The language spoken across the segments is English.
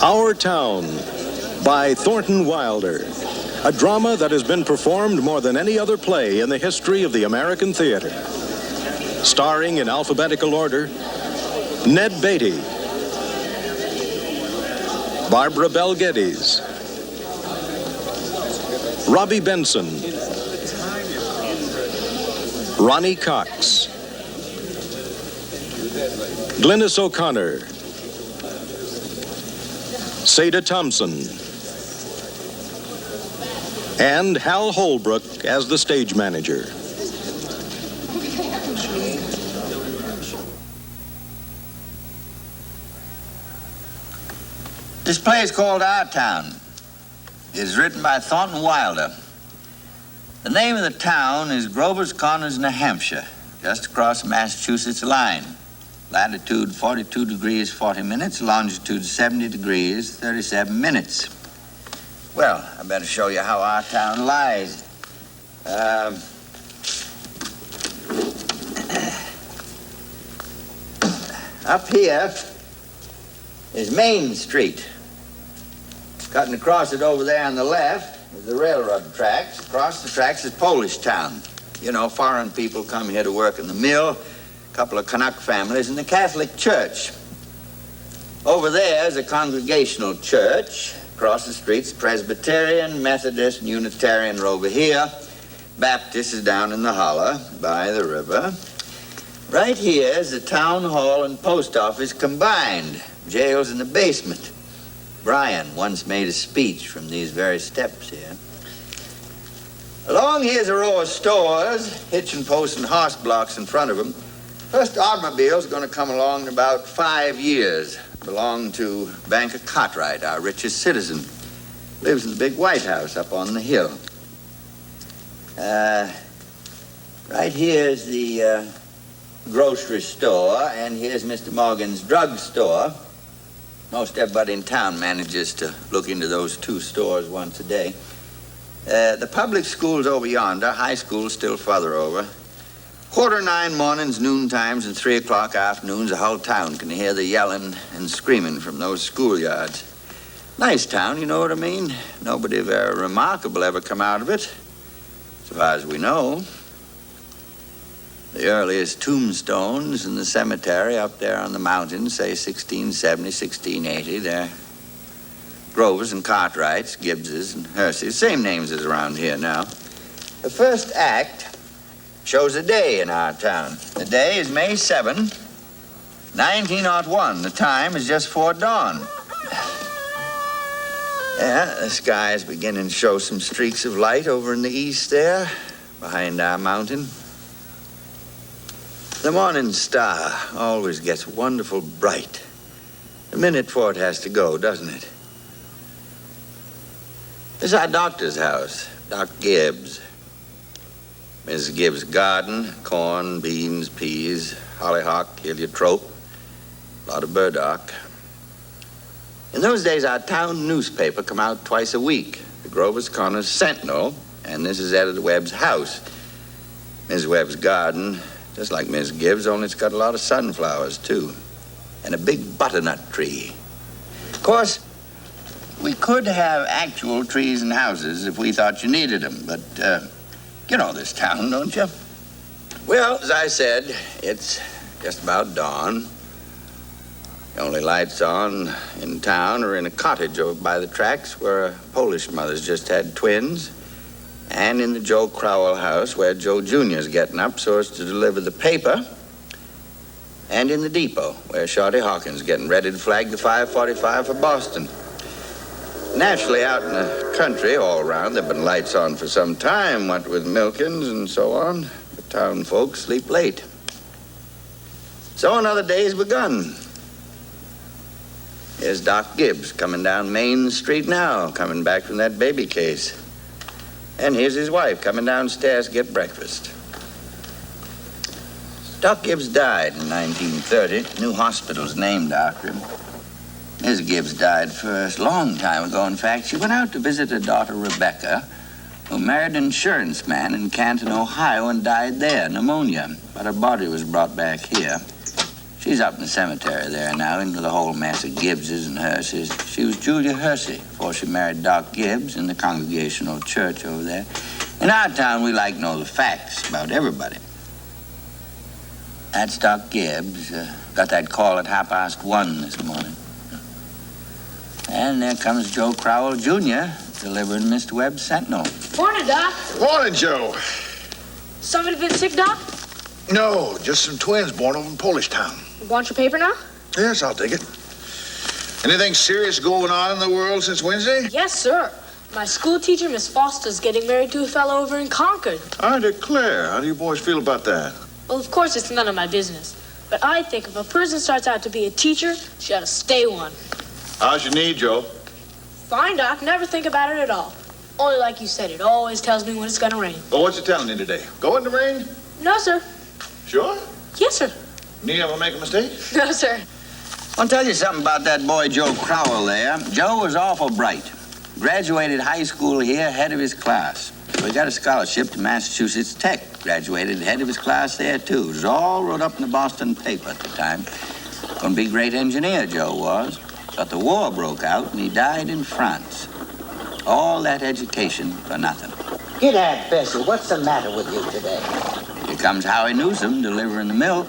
Our Town by Thornton Wilder, a drama that has been performed more than any other play in the history of the American theater. Starring in alphabetical order, Ned Beatty, Barbara Bell Geddes, Robby Benson, Ronnie Cox, Glynnis O'Connor, Seda Thompson, and Hal Holbrook as the stage manager. This play is called Our Town. It is written by Thornton Wilder. The name of the town is Grover's Corners, New Hampshire, just across the Massachusetts line. Latitude 42 degrees 40 minutes, longitude 70 degrees 37 minutes. Well, I better show you how our town lies. Up here is Main Street. Cutting across it over there on the left is the railroad tracks. Across the tracks is Polish Town. You know, foreign people come here to work in the mill, a couple of Canuck families, and the Catholic Church. Over there is a Congregational Church. Across the street's Presbyterian, Methodist, and Unitarian are over here. Baptist is down in the holler by the river. Right here is the town hall and post office combined. Jail's in the basement. Brian once made a speech from these very steps here. Along here's a row of stores, hitching posts and horse blocks in front of them. First automobile's going to come along in about 5 years. Belong to Banker Cartwright, our richest citizen. Lives in the big White House up on the hill. Right here's the grocery store, and here's Mr. Morgan's drugstore. Most everybody in town manages to look into those two stores once a day. The public school's over yonder, high school's still further over. 8:45 mornings, noon times, and 3 o'clock afternoons, the whole town can hear the yelling and screaming from those schoolyards. Nice town, you know what I mean? Nobody very remarkable ever come out of it, so far as we know. The earliest tombstones in the cemetery up there on the mountain say 1670, 1680. They're Grovers and Cartwrights, Gibbses and Hersey's, same names as around here now. The first act shows a day in our town. The day is May 7, 1901. The time is just 4 dawn. Yeah, the sky is beginning to show some streaks of light over in the east there, behind our mountain. The morning star always gets wonderful bright. A minute before it has to go, doesn't it? This is our doctor's house, Doc Gibbs. Mrs. Gibbs' garden, corn, beans, peas, hollyhock, heliotrope, a lot of burdock. In those days, our town newspaper come out twice a week, the Grover's Corners Sentinel, and this is Editor Webb's house. Miss Webb's garden, just like Miss Gibbs, only it's got a lot of sunflowers, too, and a big butternut tree. Of course, we could have actual trees and houses if we thought you needed them, but, you know this town, don't you? Well, as I said, it's just about dawn. The only lights on in town are in a cottage over by the tracks where a Polish mother's just had twins, and in the Joe Crowell house where Joe Jr.'s getting up so as to deliver the paper, and in the depot where Shorty Hawkins getting ready to flag the 5:45 for Boston. Naturally, out in the country, all around, there have been lights on for some time, what with milkins and so on. The town folks sleep late. So another day's begun. Here's Doc Gibbs coming down Main Street now, coming back from that baby case. And here's his wife coming downstairs to get breakfast. Doc Gibbs died in 1930. New hospital's named after him. Miss Gibbs died first, a long time ago, in fact. She went out to visit her daughter, Rebecca, who married an insurance man in Canton, Ohio, and died there, pneumonia. But her body was brought back here. She's up in the cemetery there now, into the whole mess of Gibbses and Hearses. She was Julia Hersey before she married Doc Gibbs in the Congregational Church over there. In our town, we like to know the facts about everybody. That's Doc Gibbs. Got that call at 1:30 this morning. And there comes Joe Crowell, Jr., delivering Mr. Webb's Sentinel. Morning, Doc. Morning, Joe. Somebody been sick, Doc? No, just some twins born over in Polish Town. Want your paper now? Yes, I'll take it. Anything serious going on in the world since Wednesday? Yes, sir. My school teacher, Miss Foster's getting married to a fellow over in Concord. I declare. How do you boys feel about that? Well, of course, it's none of my business. But I think if a person starts out to be a teacher, she ought to stay one. How's your knee, Joe? Fine, Doc. Never think about it at all. Only like you said, it always tells me when it's gonna rain. Well, what's it telling you today? Go in the rain? No, sir. Sure? Yes, sir. Knee ever make a mistake? No, sir. I'll tell you something about that boy Joe Crowell there. Joe was awful bright. Graduated high school here, head of his class. So he got a scholarship to Massachusetts Tech. Graduated head of his class there, too. It was all wrote up in the Boston paper at the time. Gonna be a great engineer, Joe was. But the war broke out and he died in France. All that education for nothing. G'day, Bessie. What's the matter with you today? Here comes Howie Newsom delivering the milk.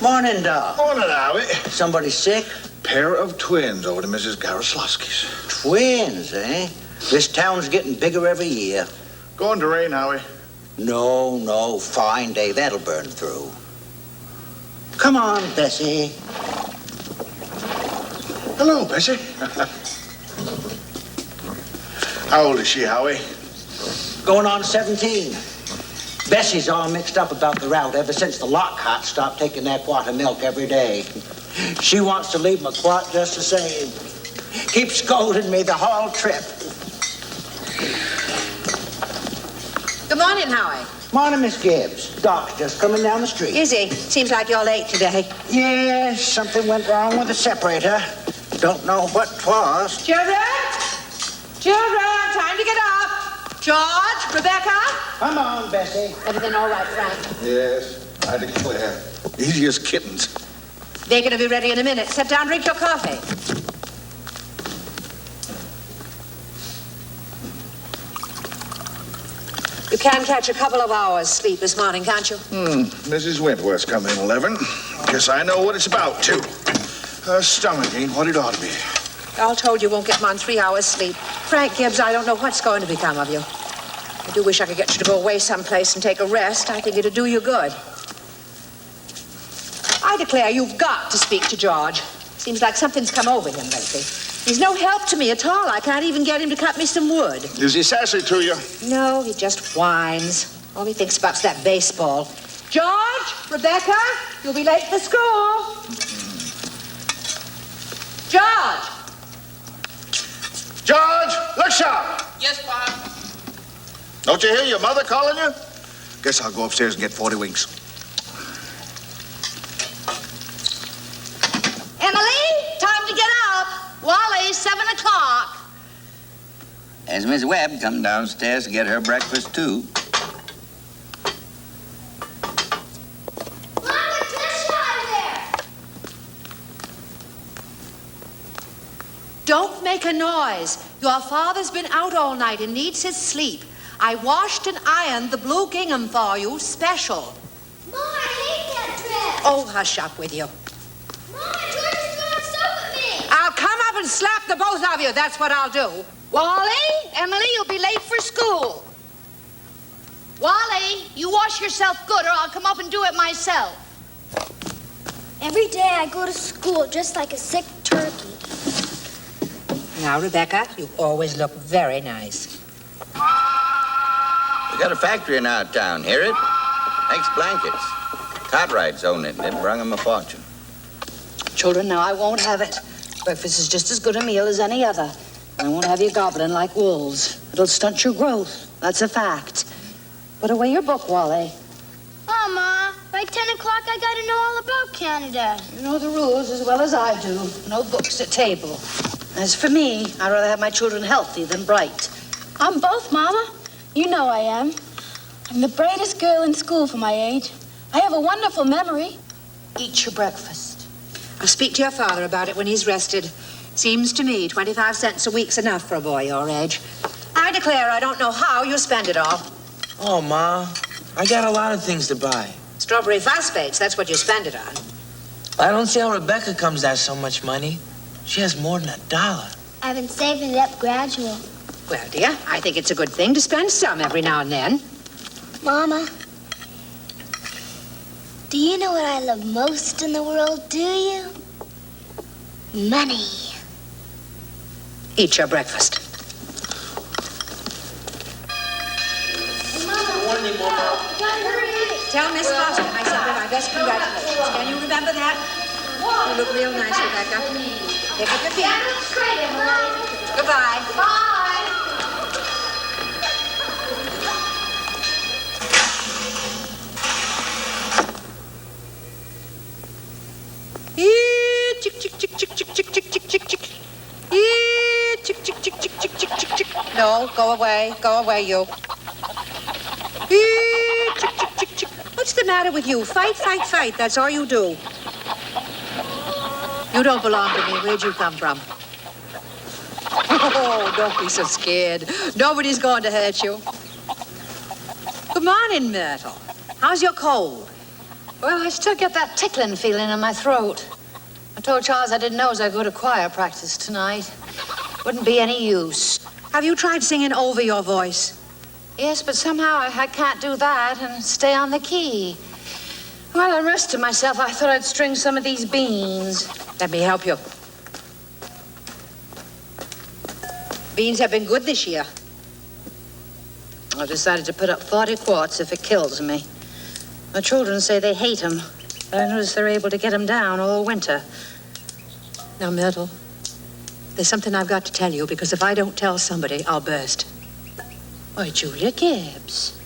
Morning, Doc. Morning, Howie. Somebody sick? Pair of twins over to Mrs. Garoslavsky's. Twins, eh? This town's getting bigger every year. Going to rain, Howie. No. Fine day. That'll burn through. Come on, Bessie. Hello, Bessie. How old is she, Howie? Going on 17. Bessie's all mixed up about the route ever since the Lockhart stopped taking that quart of milk every day. She wants to leave my quart just the same. Keeps scolding me the whole trip. Good morning, Howie. Morning, Miss Gibbs. Doc's just coming down the street. Is he? Seems like you're late today. Yes, something went wrong with the separator. Don't know what 'twas. Children, time to get up. George, Rebecca. Come on, Bessie. Everything all right, Frank? Yes, I declare. These are just kittens. They're going to be ready in a minute. Sit down, drink your coffee. You can catch a couple of hours sleep this morning, can't you? Mrs. Wentworth's coming in 11. Guess I know what it's about, too. Her stomach ain't what it ought to be. All told, you won't get more than 3 hours sleep. Frank Gibbs, I don't know what's going to become of you. I do wish I could get you to go away someplace and take a rest. I think it'd do you good. I declare you've got to speak to George. Seems like something's come over him lately. He's no help to me at all. I can't even get him to cut me some wood. Is he sassy to you? No, he just whines. All he thinks about's that baseball. George, Rebecca, you'll be late for school. George! George, look sharp. Yes, Bob. Don't you hear your mother calling you? Guess I'll go upstairs and get 40 winks. Emily, time to get up. Wally, 7 o'clock. As Miss Webb come downstairs to get her breakfast, too. Mama, Trish out there. Don't make a noise. Your father's been out all night and needs his sleep. I washed and ironed the blue gingham for you, special. Mama, I hate that dress. Oh, hush up with you. Mama, George is throwing stuff at me. I'll come up and slap the both of you. That's what I'll do. Wally, Emily, you'll be late for school. Wally, you wash yourself good or I'll come up and do it myself. Every day I go to school just like a sick turkey. Now, Rebecca, you always look very nice. We got a factory in our town, hear it? Makes blankets. Cartwrights own it, and it brung them a fortune. Children, now I won't have it. Breakfast is just as good a meal as any other. I won't have you gobbling like wolves. It'll stunt your growth. That's a fact. Put away your book, Wally. Mama, by 10 o'clock I gotta know all about Canada. You know the rules as well as I do. No books at table. As for me, I'd rather have my children healthy than bright. I'm both, Mama. You know I am. I'm the brightest girl in school for my age. I have a wonderful memory. Eat your breakfast. I'll speak to your father about it when he's rested. Seems to me 25 cents a week's enough for a boy your age. I declare I don't know how you spend it all. Oh, Ma, I got a lot of things to buy. Strawberry phosphates, that's what you spend it on. I don't see how Rebecca comes to have so much money. She has more than $1. I've been saving it up gradual. Well, dear, I think it's a good thing to spend some every now and then. Mama, do you know what I love most in the world, do you? Money. Eat your breakfast. Tell Miss Foster I sent her my best congratulations. Can you remember that? You look real nice, Rebecca. Pick up your feet. Goodbye. Bye. Chick, chick, chick, chick, chick, chick, chick, chick, chick, chick. Chick, chick, chick, chick, chick, chick, chick, chick. No, go away, you. Chick, chick, chick, chick. What's the matter with you? Fight, fight, fight. That's all you do. You don't belong to me. Where'd you come from? Oh, don't be so scared. Nobody's going to hurt you. Come on in, Myrtle. How's your cold? Well, I still get that tickling feeling in my throat. I told Charles I didn't know as I'd go to choir practice tonight. Wouldn't be any use. Have you tried singing over your voice? Yes, but somehow I can't do that and stay on the key. While I rested myself, I thought I'd string some of these beans. Let me help you. Beans have been good this year. I've decided to put up 40 quarts if it kills me. My children say they hate them, but I notice they're able to get them down all winter. Now, Myrtle, there's something I've got to tell you, because if I don't tell somebody, I'll burst. Why, Julia Gibbs.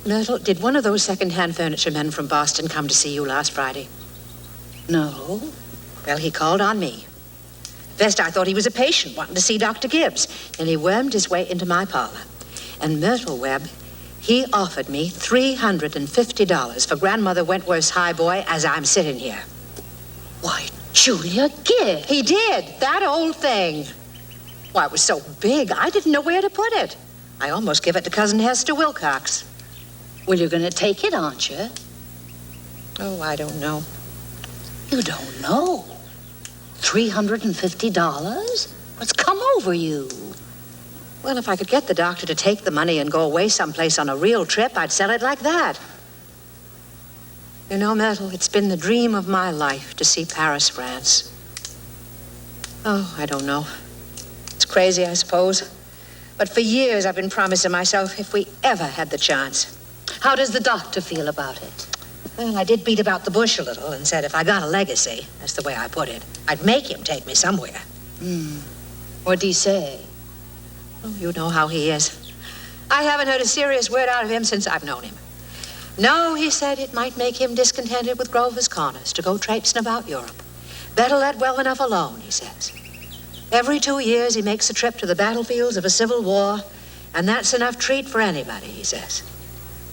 Myrtle, did one of those second-hand furniture men from Boston come to see you last Friday? No. Well, he called on me. First, I thought he was a patient wanting to see Dr. Gibbs. Then he wormed his way into my parlor. And Myrtle Webb, he offered me $350 for Grandmother Wentworth's highboy as I'm sitting here. Why, Julia Gibbs. He did, that old thing. Why, it was so big, I didn't know where to put it. I almost gave it to Cousin Hester Wilcox. Well, you're going to take it, aren't you? Oh, I don't know. You don't know? $350? What's come over you? Well, if I could get the doctor to take the money and go away someplace on a real trip, I'd sell it like that. You know, Myrtle, it's been the dream of my life to see Paris, France. Oh, I don't know. It's crazy, I suppose. But for years I've been promising myself if we ever had the chance. How does the doctor feel about it? Well, I did beat about the bush a little and said if I got a legacy, that's the way I put it, I'd make him take me somewhere. What'd he say? Oh, you know how he is. I haven't heard a serious word out of him since I've known him. No, he said it might make him discontented with Grover's Corners to go traipsing about Europe. Better let well enough alone, he says. Every 2 years he makes a trip to the battlefields of a civil war, and that's enough treat for anybody, he says.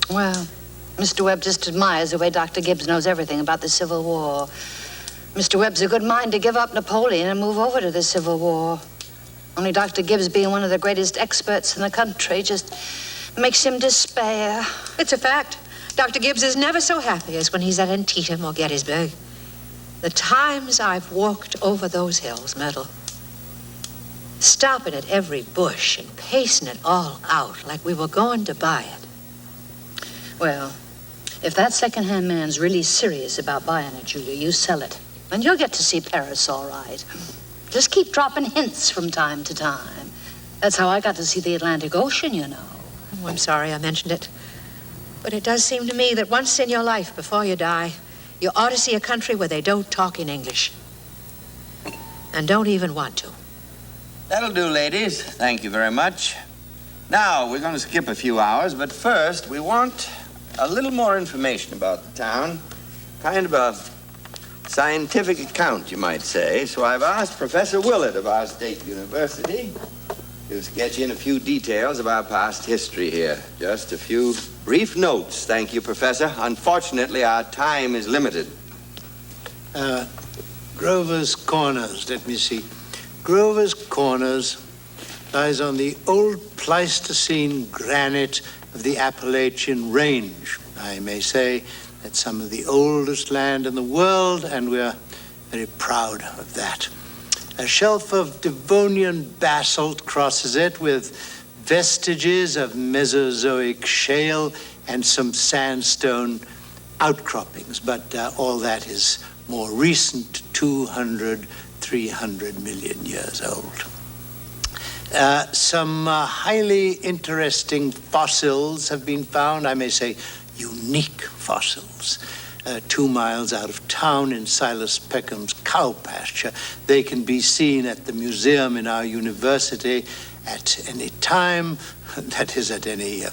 Well, Mr. Webb just admires the way Dr. Gibbs knows everything about the Civil War. Mr. Webb's a good mind to give up Napoleon and move over to the Civil War. Only Dr. Gibbs, being one of the greatest experts in the country, just makes him despair. It's a fact. Dr. Gibbs is never so happy as when he's at Antietam or Gettysburg. The times I've walked over those hills, Myrtle, stopping at every bush and pacing it all out like we were going to buy it. Well, if that second-hand man's really serious about buying it, Julia, you sell it. And you'll get to see Paris all right. Just keep dropping hints from time to time. That's how I got to see the Atlantic Ocean, you know. Oh, I'm sorry I mentioned it. But it does seem to me that once in your life, before you die, you ought to see a country where they don't talk in English. And don't even want to. That'll do, ladies. Thank you very much. Now, we're going to skip a few hours, but first, we want a little more information about the town. Kind of a scientific account, you might say. So I've asked Professor Willett of our state university to sketch in a few details of our past history here. Just a few brief notes. Thank you, Professor. Unfortunately, our time is limited. Grover's Corners, let me see. Grover's Corners lies on the old Pleistocene granite of the Appalachian Range. I may say that's some of the oldest land in the world, and we're very proud of that. A shelf of Devonian basalt crosses it with vestiges of Mesozoic shale and some sandstone outcroppings, but all that is more recent, 200, 300 million years old. Some highly interesting fossils have been found, I may say unique fossils, 2 miles out of town in Silas Peckham's cow pasture. They can be seen at the museum in our university at any time, that is, at any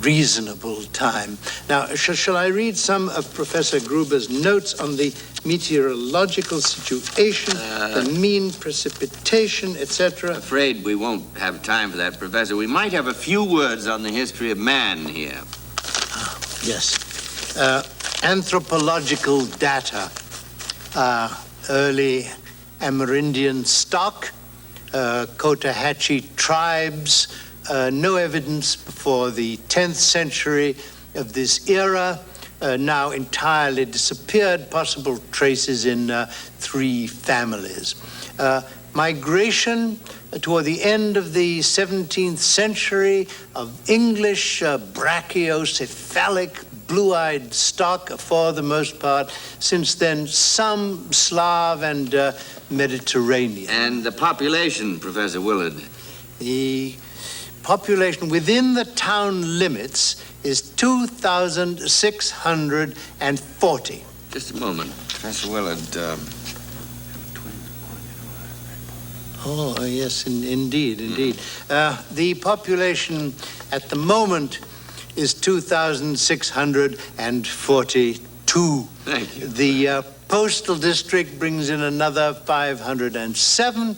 reasonable time. Now, shall I read some of Professor Gruber's notes on the meteorological situation, the mean precipitation, etc.? I'm afraid we won't have time for that, Professor. We might have a few words on the history of man here. Yes. Anthropological data. Early Amerindian stock, Cotahatchee tribes, no evidence before the 10th century of this era, now entirely disappeared, possible traces in 3 families. Migration toward the end of the 17th century of English brachiocephalic blue-eyed stock for the most part. Since then, some Slav and Mediterranean. And the population, Professor Willard? The population within the town limits is 2,640. Just a moment. Professor Willard, Oh, yes, indeed. The population at the moment is 2,642. Thank you. The postal district brings in another 507,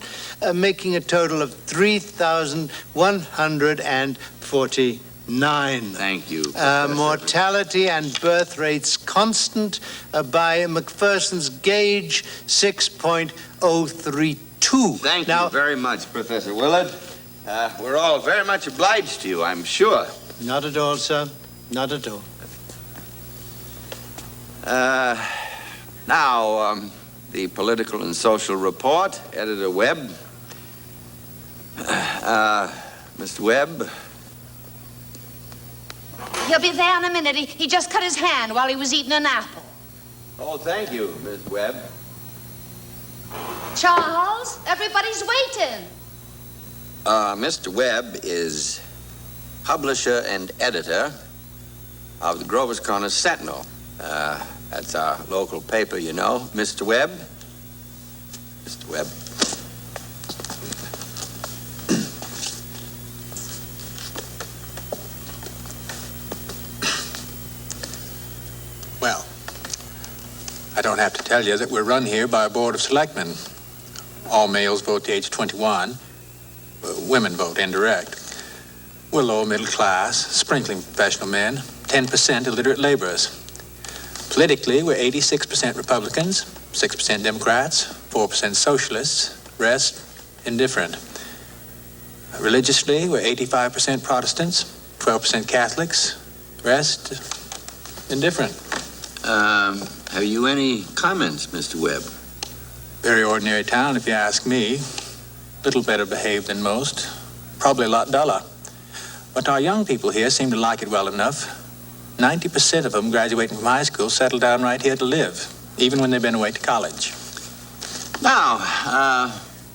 making a total of 3,149. Thank you. Mortality and birth rates constant by McPherson's gauge, 6.032. Thank you very much, Professor Willard. We're all very much obliged to you, I'm sure. Not at all, sir. Not at all. Now, the political and social report, Editor Webb. Mr. Webb? He'll be there in a minute. He just cut his hand while he was eating an apple. Oh, thank you, Miss Webb. Charles, everybody's waiting. Mr. Webb is publisher and editor of the Grover's Corners Sentinel. That's our local paper, you know. Mr. Webb? Mr. Webb. Well, I don't have to tell you that we're run here by a board of selectmen. All males vote to age 21. Women vote indirect. We're lower middle class, sprinkling professional men, 10% illiterate laborers. Politically, we're 86% Republicans, 6% Democrats, 4% Socialists, rest indifferent. Religiously, we're 85% Protestants, 12% Catholics, rest indifferent. Have you any comments, Mr. Webb? Very ordinary town, if you ask me. Little better behaved than most. Probably a lot duller. But our young people here seem to like it well enough. 90% of them graduating from high school settle down right here to live, even when they've been away to college. Now,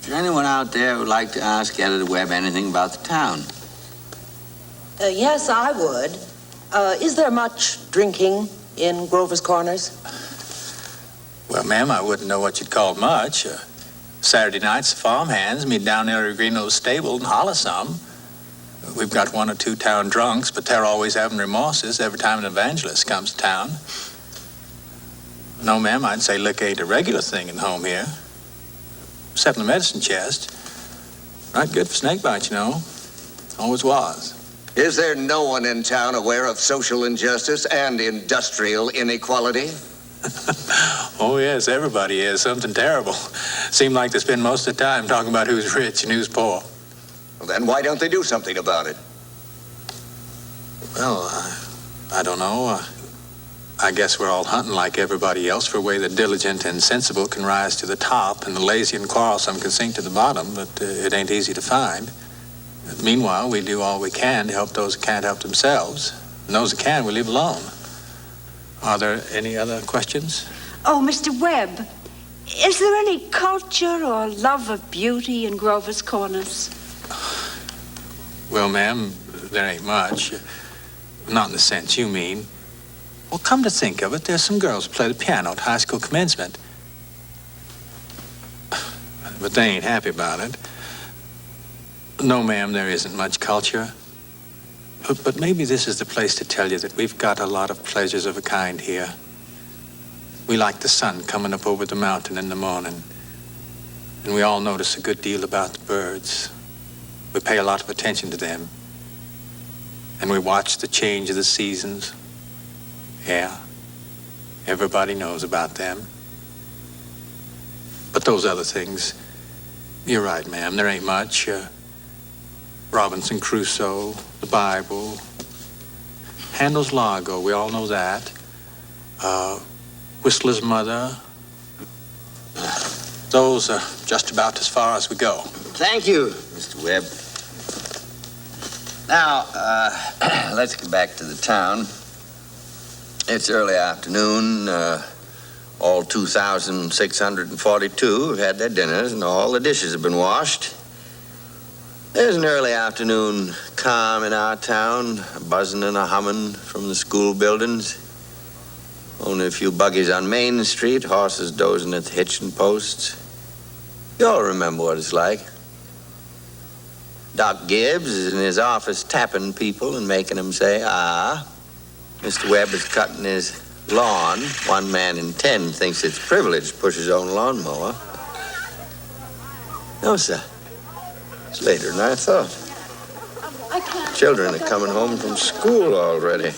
is there anyone out there who would like to ask Editor Webb anything about the town? Yes, I would. Is there much drinking in Grover's Corners? Well, ma'am, I wouldn't know what you'd call much. Saturday nights, the farmhands meet down there at Greeno's stable and holler some. We've got 1 or 2 town drunks, but they're always having remorses every time an evangelist comes to town. No, ma'am, I'd say liquor ain't a regular thing in home here. Except in the medicine chest. Not good for snake bites, you know. Always was. Is there no one in town aware of social injustice and industrial inequality? Oh, yes, everybody is. Something terrible. Seem like they spend most of the time talking about who's rich and who's poor. Well, then why don't they do something about it? Well, I don't know. I guess we're all hunting like everybody else for a way the diligent and sensible can rise to the top and the lazy and quarrelsome can sink to the bottom, but it ain't easy to find. Meanwhile, we do all we can to help those who can't help themselves. And those who can, we leave alone. Are there any other questions? Oh, Mr. Webb, is there any culture or love of beauty in Grover's Corners? Well, ma'am, there ain't much. Not in the sense you mean. Well, come to think of it, there's some girls who play the piano at high school commencement. But they ain't happy about it. No, ma'am, there isn't much culture. But maybe this is the place to tell you that we've got a lot of pleasures of a kind here. We like the sun coming up over the mountain in the morning. And we all notice a good deal about the birds. We pay a lot of attention to them. And we watch the change of the seasons. Yeah, everybody knows about them. But those other things, you're right, ma'am, there ain't much. Robinson Crusoe, the Bible, Handel's Largo, we all know that. Whistler's Mother. Those are just about as far as we go. Thank you, Mr. Webb. Now, let's get back to the town. It's early afternoon. All 2,642 have had their dinners, and all the dishes have been washed. There's an early afternoon calm in our town, a buzzing and a humming from the school buildings. Only a few buggies on Main Street, horses dozing at the hitching posts. You all remember what it's like. Doc Gibbs is in his office tapping people and making them say, ah. Mr. Webb is cutting his lawn. 1 man in 10 thinks it's privilege to push his own lawnmower. No, sir. It's later than I thought. Children are coming home from school already.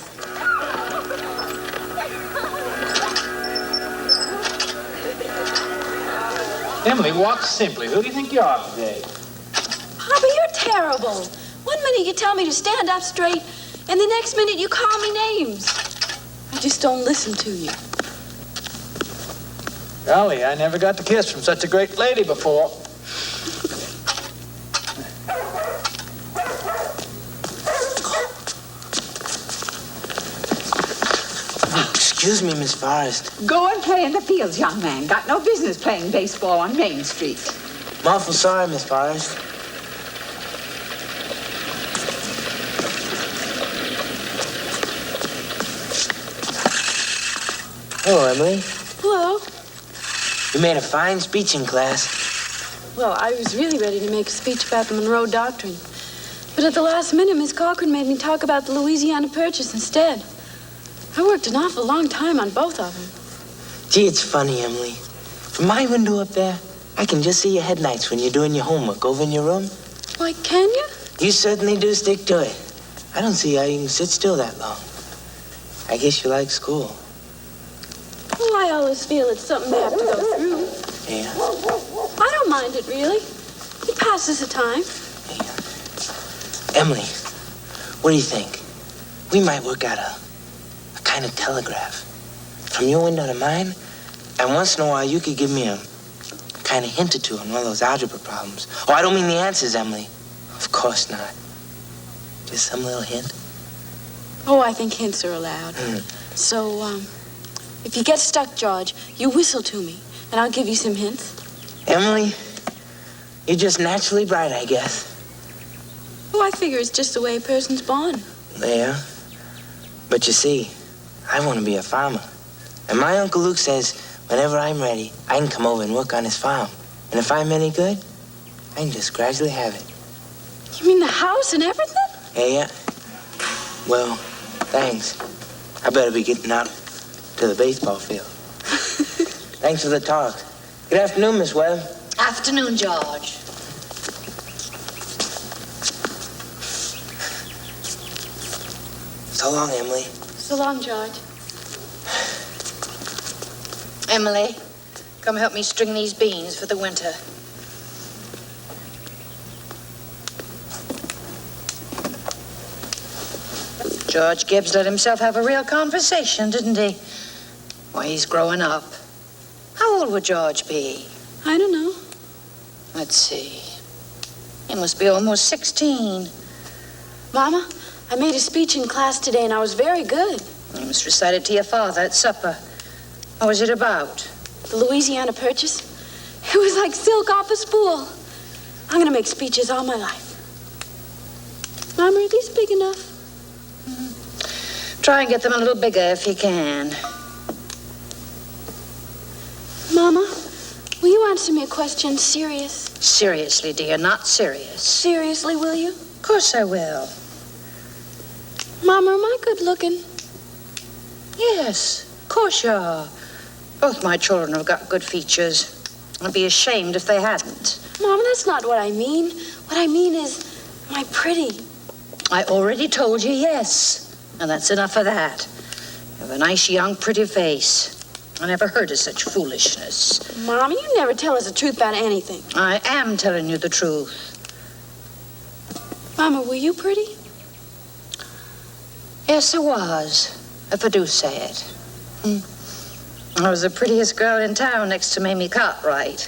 Emily, walk simply. Who do you think you are today? Papa, you're terrible. 1 minute you tell me to stand up straight, and the next minute you call me names. I just don't listen to you. Golly, I never got the kiss from such a great lady before. Excuse me, Miss Forrest. Go and play in the fields, young man. Got no business playing baseball on Main Street. I'm awful sorry, Miss Forrest. Hello, Emily. Hello. You made a fine speech in class. Well, I was really ready to make a speech about the Monroe Doctrine. But at the last minute, Miss Corcoran made me talk about the Louisiana Purchase instead. I worked an awful long time on both of them. Gee, it's funny, Emily. From my window up there, I can just see your headlights when you're doing your homework over in your room. Why, can you? You certainly do stick to it. I don't see how you can sit still that long. I guess you like school. Well, I always feel it's something I have to go through. Yeah. I don't mind it, really. It passes the time. Emily, what do you think? We might work out a kind of telegraph from your window to mine, and once in a while you could give me a kind of hint or two on one of those algebra problems. Oh, I don't mean the answers, Emily. Of course not. Just some little hint. Oh, I think hints are allowed. So, if you get stuck, George, you whistle to me, and I'll give you some hints. Emily, you're just naturally bright, I guess. Oh, I figure it's just the way a person's born. Yeah. But you see, I want to be a farmer. And my Uncle Luke says whenever I'm ready, I can come over and work on his farm. And if I'm any good, I can just gradually have it. You mean the house and everything? Yeah. Well, thanks. I better be getting out to the baseball field. Thanks for the talk. Good afternoon, Miss Webb. Afternoon, George. So long, Emily. So long, George. Emily, come help me string these beans for the winter. George Gibbs let himself have a real conversation, didn't he? Why, he's growing up. How old would George be? I don't know. Let's see. He must be almost 16. Mama, I made a speech in class today and I was very good. You must recite it to your father at supper. What was it about? The Louisiana Purchase. It was like silk off a spool. I'm going to make speeches all my life. Mama, are these big enough? Try and get them a little bigger if you can. Mama, will you answer me a question serious? Seriously, dear, not serious. Seriously, will you? Of course I will. Mama, am I good looking? Yes, of course you are. Both my children have got good features. I'd be ashamed if they hadn't. Mama, that's not what I mean. What I mean is, am I pretty? I already told you yes. And that's enough of that. You have a nice, young, pretty face. I never heard of such foolishness. Mama, you never tell us the truth about anything. I am telling you the truth. Mama, were you pretty? Yes, I was, if I do say it. I was the prettiest girl in town next to Mamie Cartwright.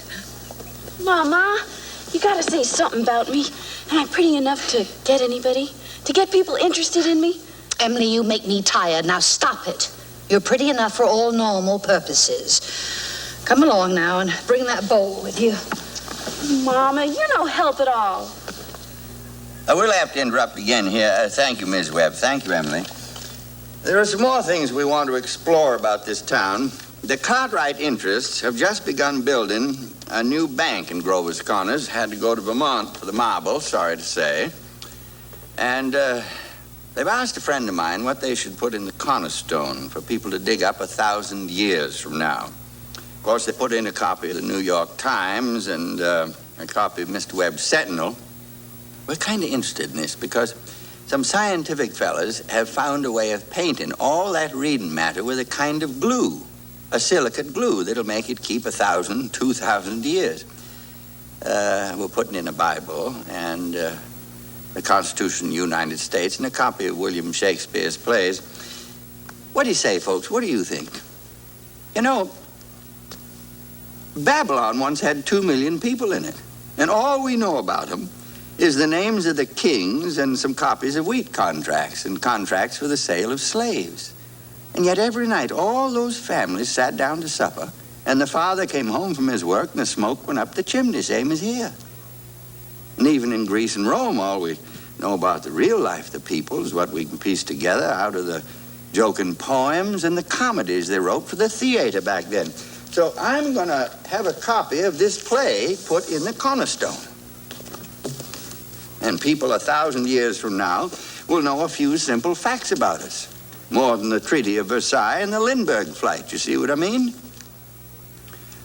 Mama, you gotta say something about me. Am I pretty enough to get anybody? To get people interested in me? Emily, you make me tired. Now stop it. You're pretty enough for all normal purposes. Come along now and bring that bowl with you. Mama, you're no help at all. We'll have to interrupt again here. Thank you, Ms. Webb. Thank you, Emily. There are some more things we want to explore about this town. The Cartwright interests have just begun building a new bank in Grover's Corners. Had to go to Vermont for the marble, sorry to say. And, they've asked a friend of mine what they should put in the cornerstone for people to dig up 1,000 years from now. Of course, they put in a copy of the New York Times and a copy of Mr. Webb's Sentinel. We're kind of interested in this because some scientific fellas have found a way of painting all that reading matter with a kind of glue, a silicate glue that'll make it keep 1,000, 2,000 years. We're putting in a Bible and the Constitution of the United States and a copy of William Shakespeare's plays. What do you say, folks? What do you think? You know, Babylon once had 2 million people in it, and all we know about them is the names of the kings and some copies of wheat contracts and contracts for the sale of slaves. And yet every night, all those families sat down to supper, and the father came home from his work, and the smoke went up the chimney, same as here. And even in Greece and Rome, all we know about the real life of the people is what we can piece together out of the joking poems and the comedies they wrote for the theater back then. So I'm going to have a copy of this play put in the cornerstone. And people 1,000 years from now will know a few simple facts about us. More than the Treaty of Versailles and the Lindbergh flight, you see what I mean?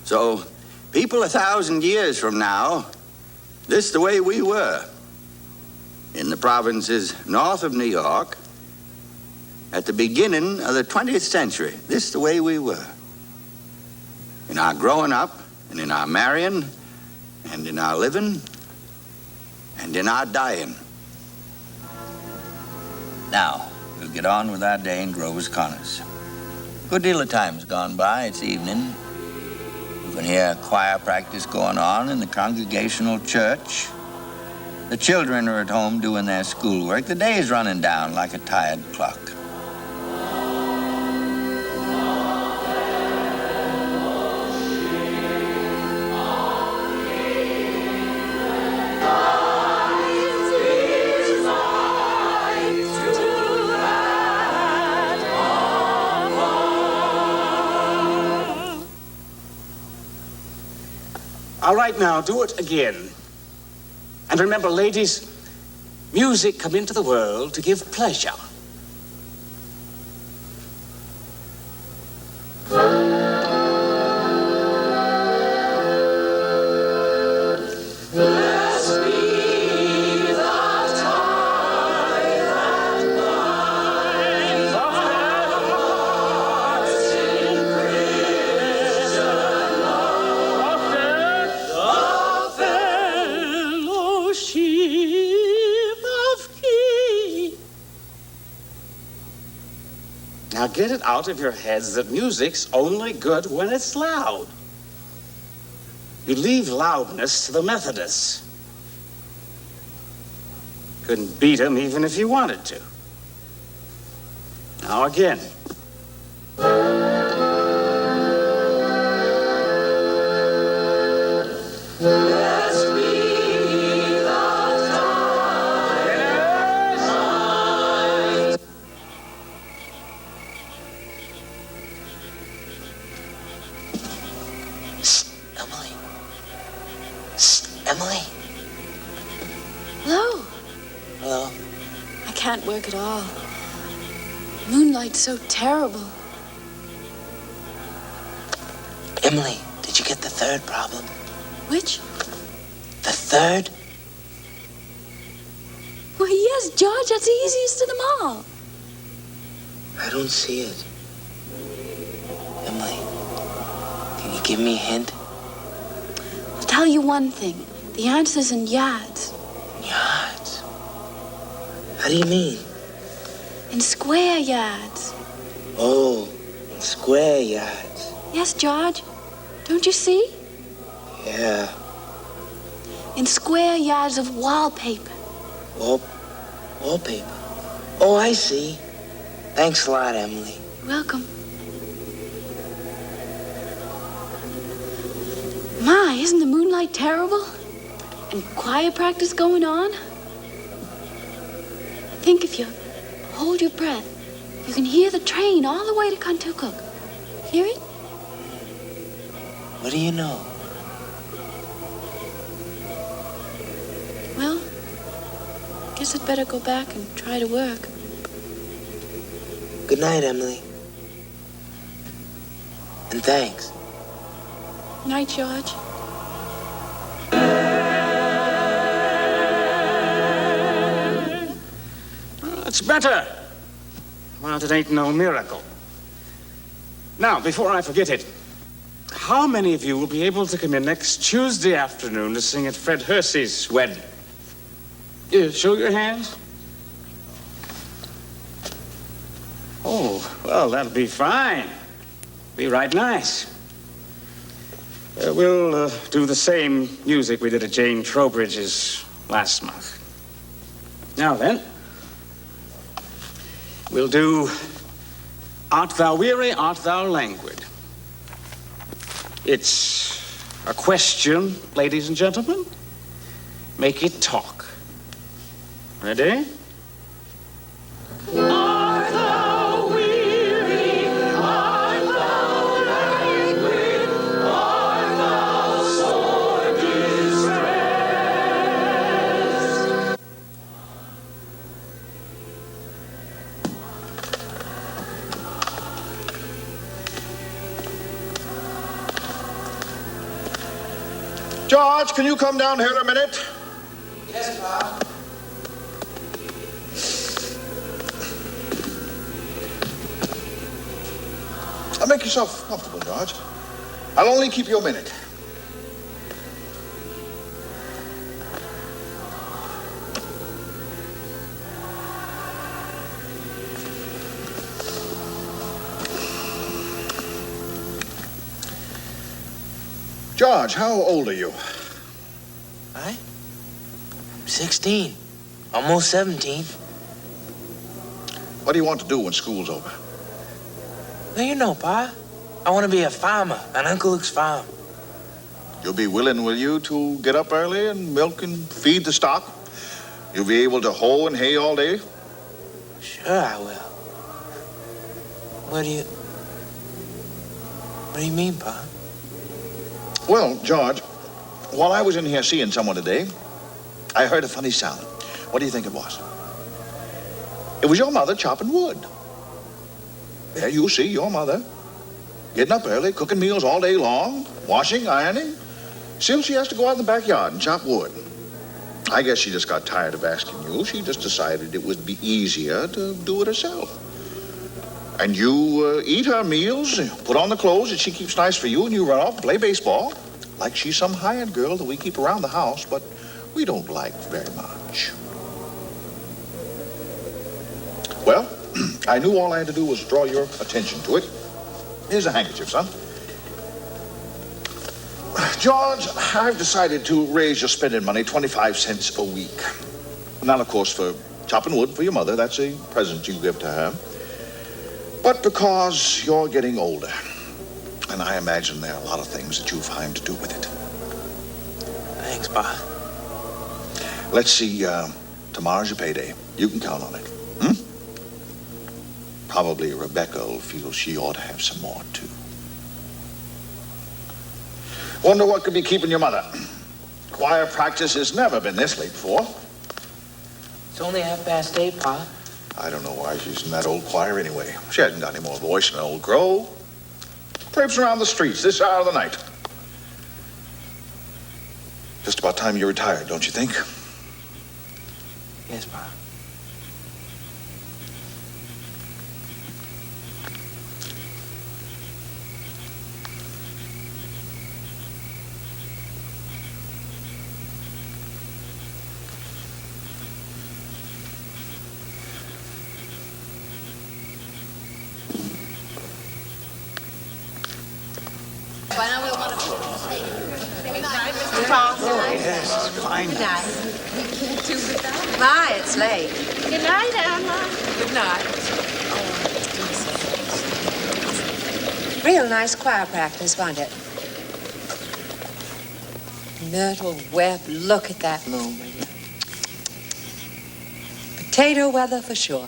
So people 1,000 years from now, this is the way we were. In the provinces north of New York, at the beginning of the 20th century, this is the way we were. In our growing up, and in our marrying, and in our living, and in our dying. Now, we'll get on with our day in Grover's Corners. Good deal of time's gone by. It's evening. You can hear choir practice going on in the Congregational Church. The children are at home doing their schoolwork. The day's running down like a tired clock. All right, now, do it again. And remember, ladies, music come into the world to give pleasure. get it out of your heads that music's only good when it's loud. You leave loudness to the Methodists. Couldn't beat them even if you wanted to. Now again. Emily? Hello. Hello? I can't work at all. Moonlight's so terrible. Emily, did you get the third problem? Which? The third? Well, yes, George, that's the easiest of them all. I don't see it. Emily, can you give me a hint? I'll tell you one thing. The answer's in yards. Yards? How do you mean? In square yards. Oh, in square yards. Yes, George. Don't you see? Yeah. In square yards of wallpaper. Wallpaper? Oh, I see. Thanks a lot, Emily. You're welcome. My, isn't the moonlight terrible? And choir practice going on? Think if you hold your breath, you can hear the train all the way to Kentucky. Hear it? What do you know? Well, guess I'd better go back and try to work. Good night, Emily. And thanks. Night, George. It's better. Well, it ain't no miracle. Now, before I forget it, how many of you will be able to come in next Tuesday afternoon to sing at Fred Hersey's wedding? Show your hands. Oh, well, that'll be fine. Be right nice. We'll do the same music we did at Jane Trowbridge's last month. Now then, we'll do Art Thou Weary, Art Thou Languid. It's a question, ladies and gentlemen. Make it talk. Ready? Art thou weary? Art thou languid? Art thou sore distressed? George, can you come down here a minute? Yes, Pop. Now make yourself comfortable, George. I'll only keep you a minute. George, how old are you? I'm 16. Almost 17. What do you want to do when school's over? Well, you know, Pa. I want to be a farmer on Uncle Luke's farm. You'll be willing, will you, to get up early and milk and feed the stock? You'll be able to hoe and hay all day? Sure I will. What do you mean, Pa? Well, George, while I was in here seeing someone today, I heard a funny sound. What do you think it was? It was your mother chopping wood. There you see your mother. Getting up early, cooking meals all day long, washing, ironing. Still, she has to go out in the backyard and chop wood. I guess she just got tired of asking you. She just decided it would be easier to do it herself. And you eat her meals, put on the clothes that she keeps nice for you, and you run off and play baseball like she's some hired girl that we keep around the house, but we don't like very much. Well, I knew all I had to do was draw your attention to it. Here's a handkerchief, son. George, I've decided to raise your spending money 25 cents a week. Not, of course, for chopping wood for your mother. That's a present you give to her. But because you're getting older. And I imagine there are a lot of things that you'll find to do with it. Thanks, Pa. Let's see, tomorrow's your payday. You can count on it. Probably Rebecca will feel she ought to have some more, too. Wonder what could be keeping your mother. Choir practice has never been this late before. It's only 8:30, Pa. I don't know why she's in that old choir anyway. She hasn't got any more voice than an old crow. Traipsing around the streets this hour of the night. Just about time you retired, don't you think? Yes, Pa. Yes, fine. Good night. My, it's late. Good night, Emma. Good night. Real nice choir practice, wasn't it? Myrtle Webb, look at that moon, will you? Potato weather for sure.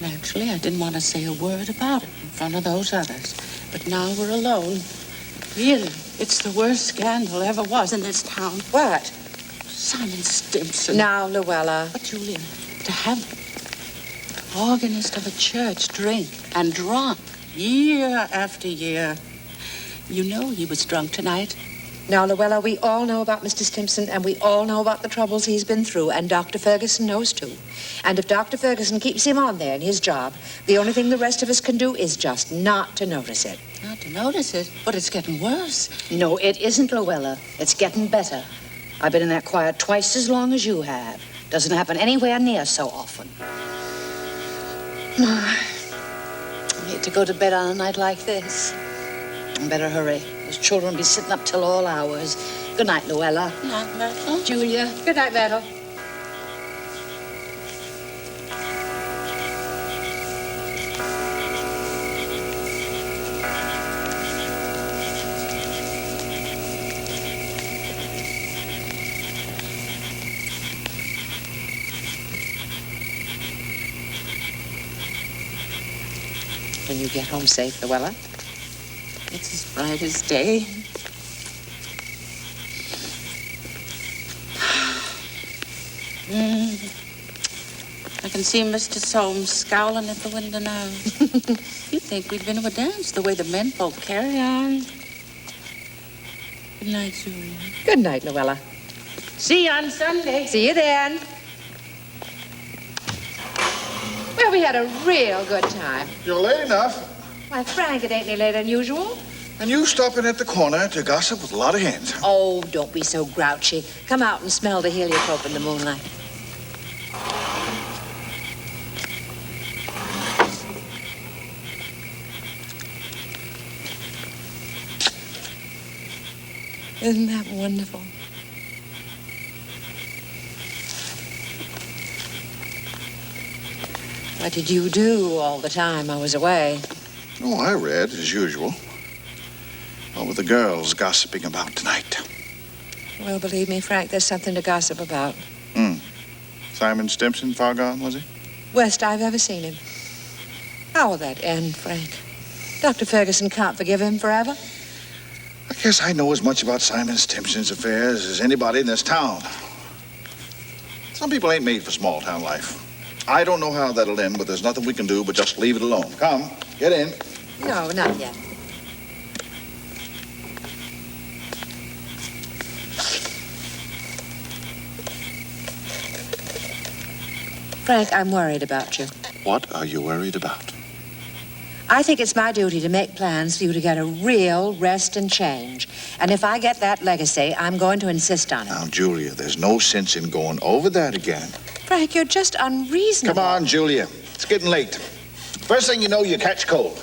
Naturally, I didn't want to say a word about it in front of those others. But now we're alone. Really, it's the worst scandal ever was in this town. What? Simon Stimson. Now, Luella. But, Julia, to have organist of a church drink and drunk year after year. You know he was drunk tonight. Now, Luella, we all know about Mr. Stimson, and we all know about the troubles he's been through, and Dr. Ferguson knows too. And if Dr. Ferguson keeps him on there in his job, the only thing the rest of us can do is just not to notice it. Not to notice it, but it's getting worse. No, it isn't, Luella. It's getting better. I've been in that choir twice as long as you have. Doesn't happen anywhere near so often. I hate to go to bed on a night like this. Better hurry. Those children will be sitting up till all hours. Good night, Luella. Good night, Myrtle. Julia. Good night, Myrtle. Can you get home safe, Luella? It's as bright as day. I can see Mr. Soames scowling at the window now. You'd think we'd been to a dance, the way the men folk carry on. Good night, Julia. Good night, Luella. See you on Sunday. See you then. Well, we had a real good time. You're late enough. Why, Frank, it ain't any later than usual. And you stopping at the corner to gossip with a lot of hens. Oh, don't be so grouchy. Come out and smell the heliotrope in the moonlight. Isn't that wonderful? What did you do all the time I was away? Oh, I read, as usual. What were the girls gossiping about tonight? Well, believe me, Frank, there's something to gossip about. Simon Stimson far gone, was he? Worst I've ever seen him. How will that end, Frank? Dr. Ferguson can't forgive him forever. I guess I know as much about Simon Stimson's affairs as anybody in this town. Some people ain't made for small-town life. I don't know how that'll end, but there's nothing we can do but just leave it alone. Come, get in. No, not yet. Frank, I'm worried about you. What are you worried about? I think it's my duty to make plans for you to get a real rest and change. And if I get that legacy, I'm going to insist on it. Now, Julia, there's no sense in going over that again. Frank, you're just unreasonable. Come on, Julia. It's getting late. First thing you know, you catch cold.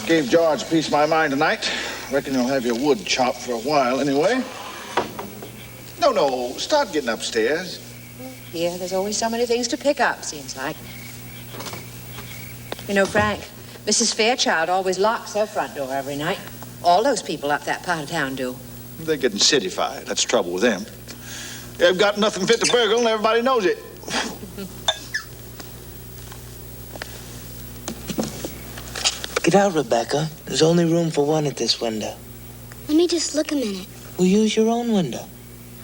Gave George a piece of my mind tonight. Reckon you'll have your wood chopped for a while anyway. No, start getting upstairs. Here, there's always so many things to pick up, seems like. You know, Frank, Mrs. Fairchild always locks her front door every night. All those people up that part of town do. They're getting cityfied. That's the trouble with them. They've got nothing fit to burgle, and everybody knows it. Get out, Rebecca. There's only room for one at this window. Let me just look a minute. Well, use your own window.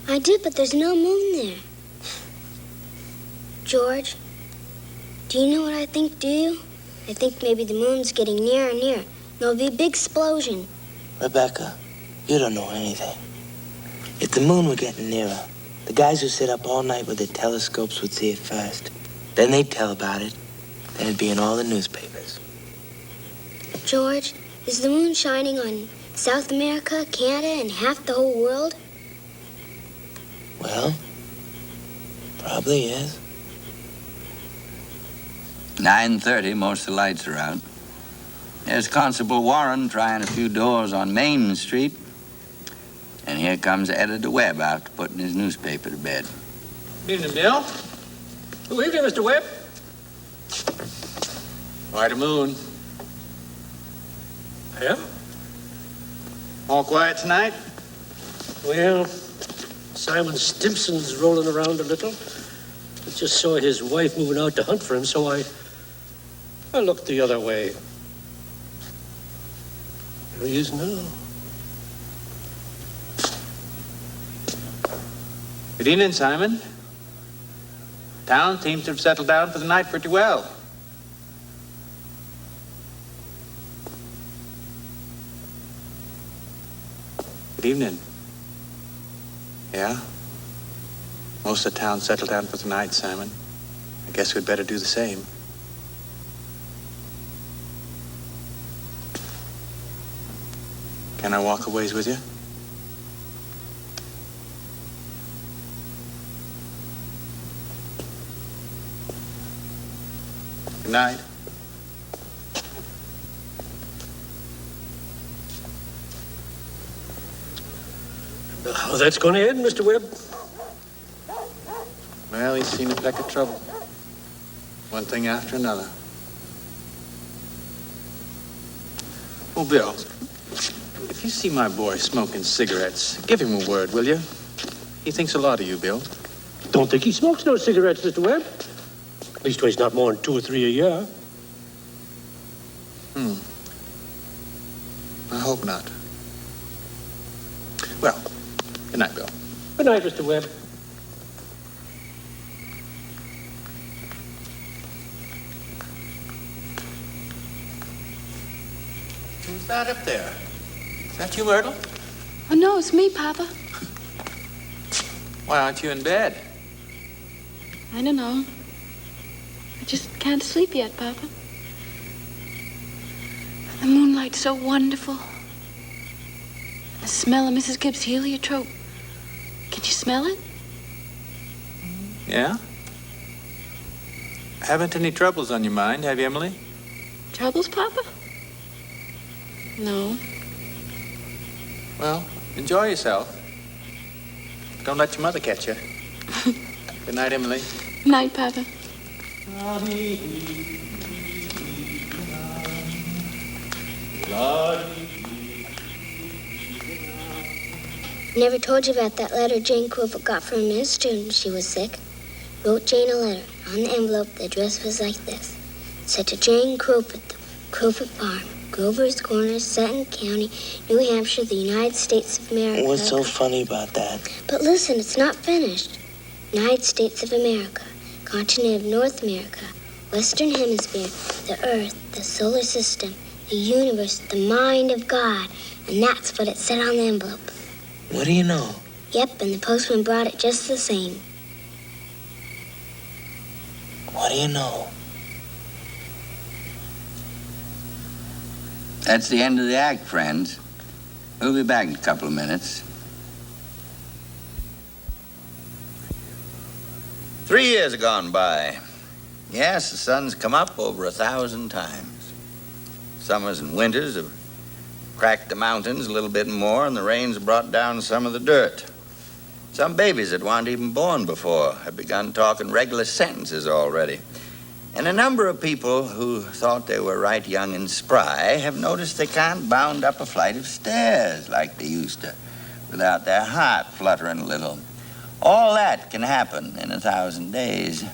I did, but there's no moon there. George, do you know what I think, do you? I think maybe the moon's getting nearer and nearer. There'll be a big explosion. Rebecca, you don't know anything. If the moon were getting nearer, the guys who sit up all night with their telescopes would see it first. Then they'd tell about it. Then it'd be in all the newspapers. George, is the moon shining on South America, Canada, and half the whole world? Well, probably is. 9:30, most of the lights are out. There's Constable Warren trying a few doors on Main Street. And here comes Editor Webb out putting his newspaper to bed. Evening, Bill. Good evening, Mr. Webb. Quite a moon. Yeah? All quiet tonight? Well, Simon Stimpson's rolling around a little. I just saw his wife moving out to hunt for him, so I looked the other way. There he is now. Good evening, Simon. Town seems to have settled down for the night pretty well. Good evening. Yeah? Most of the town settled down for the night, Simon. I guess we'd better do the same. Can I walk a ways with you? Good night. How that's going to end, Mr. Webb? Well, he's seen a peck of trouble. One thing after another. Oh, Bill, if you see my boy smoking cigarettes, give him a word, will you? He thinks a lot of you, Bill. Don't think he smokes no cigarettes, Mr. Webb. At least he's not more than 2 or 3 a year. I hope not. Well, good night, Bill. Good night, Mr. Webb. Who's that up there? Is that you, Myrtle? Oh, no, it's me, Papa. Why aren't you in bed? I don't know. I just can't sleep yet, Papa. The moonlight's so wonderful. The smell of Mrs. Gibbs' heliotrope. Can you smell it? Yeah? Haven't any troubles on your mind, have you, Emily? Troubles, Papa? No. Well, enjoy yourself. Don't let your mother catch you. Good night, Emily. Night, Papa. Never told you about that letter Jane Crawford got from a minister when she was sick. Wrote Jane a letter. On the envelope, the address was like this. It said to Jane Crawford, the Crawford Farm, Grover's Corners, Sutton County, New Hampshire, the United States of America. What's so funny about that? But listen, it's not finished. United States of America, continent of North America, Western Hemisphere, the Earth, the solar system, the universe, the mind of God. And that's what it said on the envelope. What do you know? Yep, and the postman brought it just the same. What do you know? That's the end of the act, friends. We'll be back in a couple of minutes. 3 years have gone by. Yes, the sun's come up over 1,000 times. Summers and winters have cracked the mountains a little bit more, and the rains have brought down some of the dirt. Some babies that weren't even born before have begun talking regular sentences already. And a number of people who thought they were right young and spry have noticed they can't bound up a flight of stairs like they used to without their heart fluttering a little. All that can happen in 1,000 days.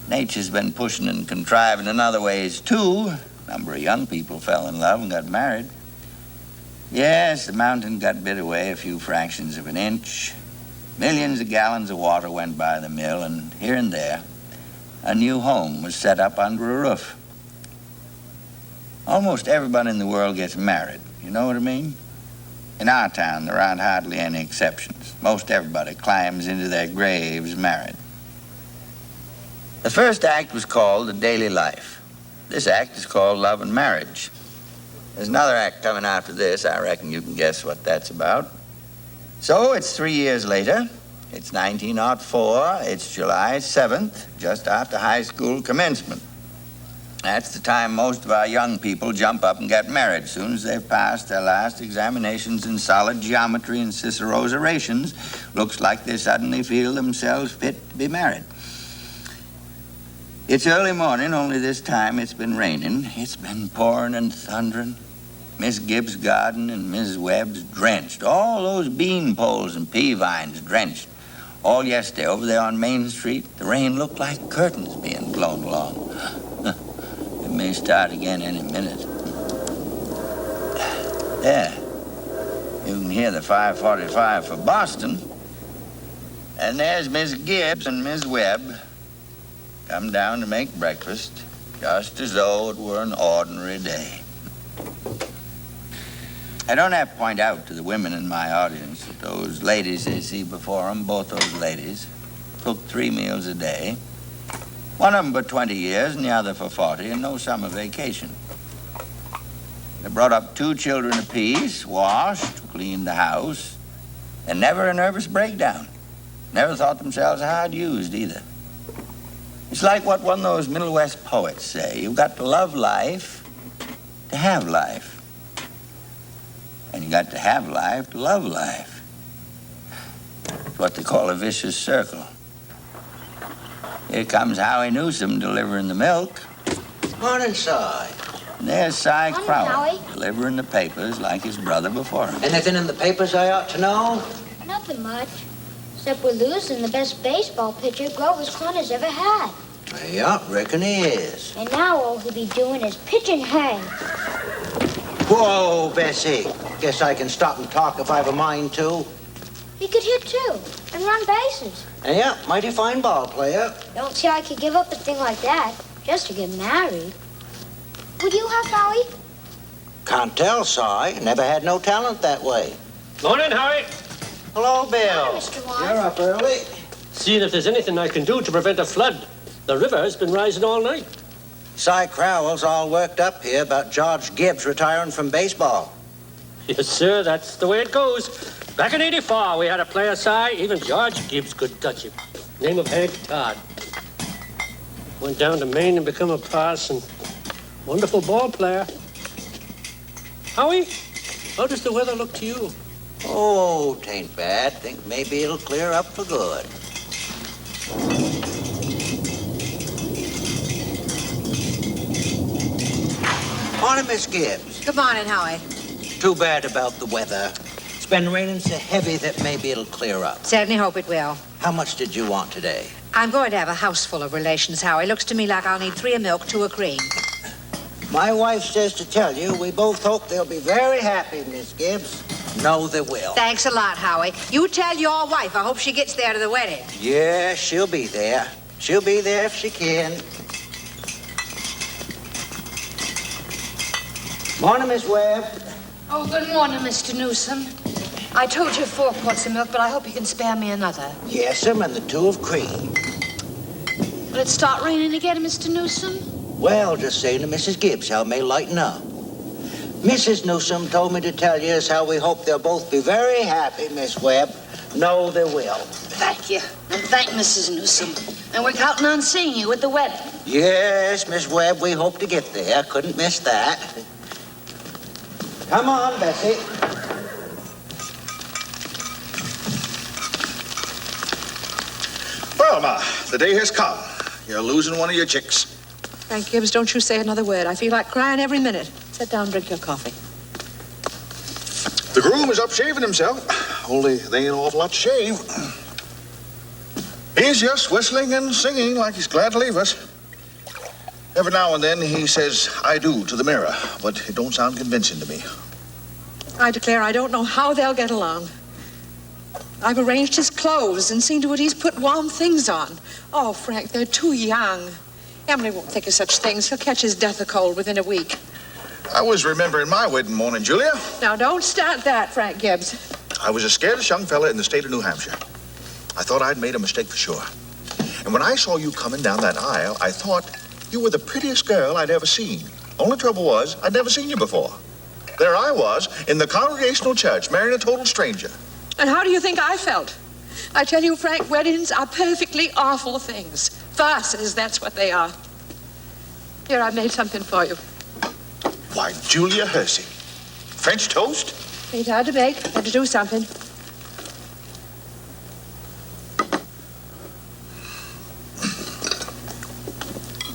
Nature's been pushing and contriving in other ways, too. A number of young people fell in love and got married. Yes, the mountain got bit away a few fractions of an inch. Millions of gallons of water went by the mill, and here and there, a new home was set up under a roof. Almost everybody in the world gets married. You know what I mean? In our town, there aren't hardly any exceptions. Most everybody climbs into their graves married. The first act was called The Daily Life. This act is called Love and Marriage. There's another act coming after this. I reckon you can guess what that's about. So it's 3 years later. It's 1904. It's July 7th, just after high school commencement. That's the time most of our young people jump up and get married. As soon as they've passed their last examinations in solid geometry and Cicero's orations, looks like they suddenly feel themselves fit to be married. It's early morning, only this time it's been raining. It's been pouring and thundering. Miss Gibbs' garden and Mrs. Webb's drenched. All those bean poles and pea vines drenched. All yesterday over there on Main Street, the rain looked like curtains being blown along. It may start again any minute. There. You can hear the 5:45 for Boston. And there's Miss Gibbs and Miss Webb come down to make breakfast, just as though it were an ordinary day. I don't have to point out to the women in my audience that those ladies they see before them, both those ladies, cook 3 meals a day. One of them for 20 years and the other for 40, and no summer vacation. They brought up 2 children apiece, washed, cleaned the house, and never a nervous breakdown. Never thought themselves hard used either. It's like what one of those Middle West poets say. You've got to love life to have life. And you got to have life to love life. It's what they call a vicious circle. Here comes Howie Newsom delivering the milk. Morning, Si. And there's Si Crowell Howie. delivering the papers like his brother before him. Anything in the papers I ought to know? Nothing much. Except we're losing the best baseball pitcher Grover's Corners ever had. Yeah, reckon he is. And now all he'll be doing is pitch and hang. Whoa, Bessie. Guess I can stop and talk if I have a mind to. He could hit, too, and run bases. Yeah, mighty fine ball player. Don't see I could give up a thing like that just to get married. Would you have, Howie? Can't tell, Si. Never had no talent that way. Morning, Howie. Hello, Bill. Hi, Mr. Wise. You're up early. Seeing if there's anything I can do to prevent a flood. The river has been rising all night. Si Crowell's all worked up here about George Gibbs retiring from baseball. Yes, sir, that's the way it goes. Back in '84, we had a player, Si, even George Gibbs could touch him. Name of Hank Todd. Went down to Maine and become a parson. Wonderful ball player. Howie, how does the weather look to you? Oh, tain't bad. Think maybe it'll clear up for good. Morning, Miss Gibbs. Good morning, Howie. Too bad about the weather. It's been raining so heavy that maybe it'll clear up. Certainly hope it will. How much did you want today? I'm going to have a house full of relations, Howie. Looks to me like I'll need 3 of milk, 2 of cream. My wife says to tell you we both hope they'll be very happy, Miss Gibbs. No, they will. Thanks a lot, Howie. You tell your wife I hope she gets there to the wedding. Yeah, she'll be there. She'll be there if she can. Morning, Miss Webb. Oh, good morning, Mr. Newsom. I told you 4 quarts of milk, but I hope you can spare me another. Yes, sir, and the 2 of cream. Will it start raining again, Mr. Newsom? Well, just saying to Mrs. Gibbs how it may lighten up. Mrs. Newsom told me to tell you is how we hope they'll both be very happy, Miss Webb. No, they will. Thank you. And thank Mrs. Newsom. And we're counting on seeing you at the wedding. Yes, Miss Webb, we hope to get there. Couldn't miss that. Come on, Bessie. Well, Ma, the day has come. You're losing one of your chicks. Frank Gibbs, don't you say another word. I feel like crying every minute. Sit down and drink your coffee. The groom is up shaving himself. Only they ain't an awful lot to shave. He's just whistling and singing like he's glad to leave us. Every now and then he says, I do, to the mirror, but it don't sound convincing to me. I declare I don't know how they'll get along. I've arranged his clothes and seen to it he's put warm things on. Oh, Frank, they're too young. Emily won't think of such things. He'll catch his death of cold within a week. I was remembering my wedding morning, Julia. Now, don't start that, Frank Gibbs. I was the scariest young fella in the state of New Hampshire. I thought I'd made a mistake for sure. And when I saw you coming down that aisle, I thought you were the prettiest girl I'd ever seen. Only trouble was, I'd never seen you before. There I was, in the Congregational Church, marrying a total stranger. And how do you think I felt? I tell you, Frank, weddings are perfectly awful things. Farces, that's what they are. Here, I made something for you. Why, Julia Hersey. French toast? Ain't hard to make. Had to do something.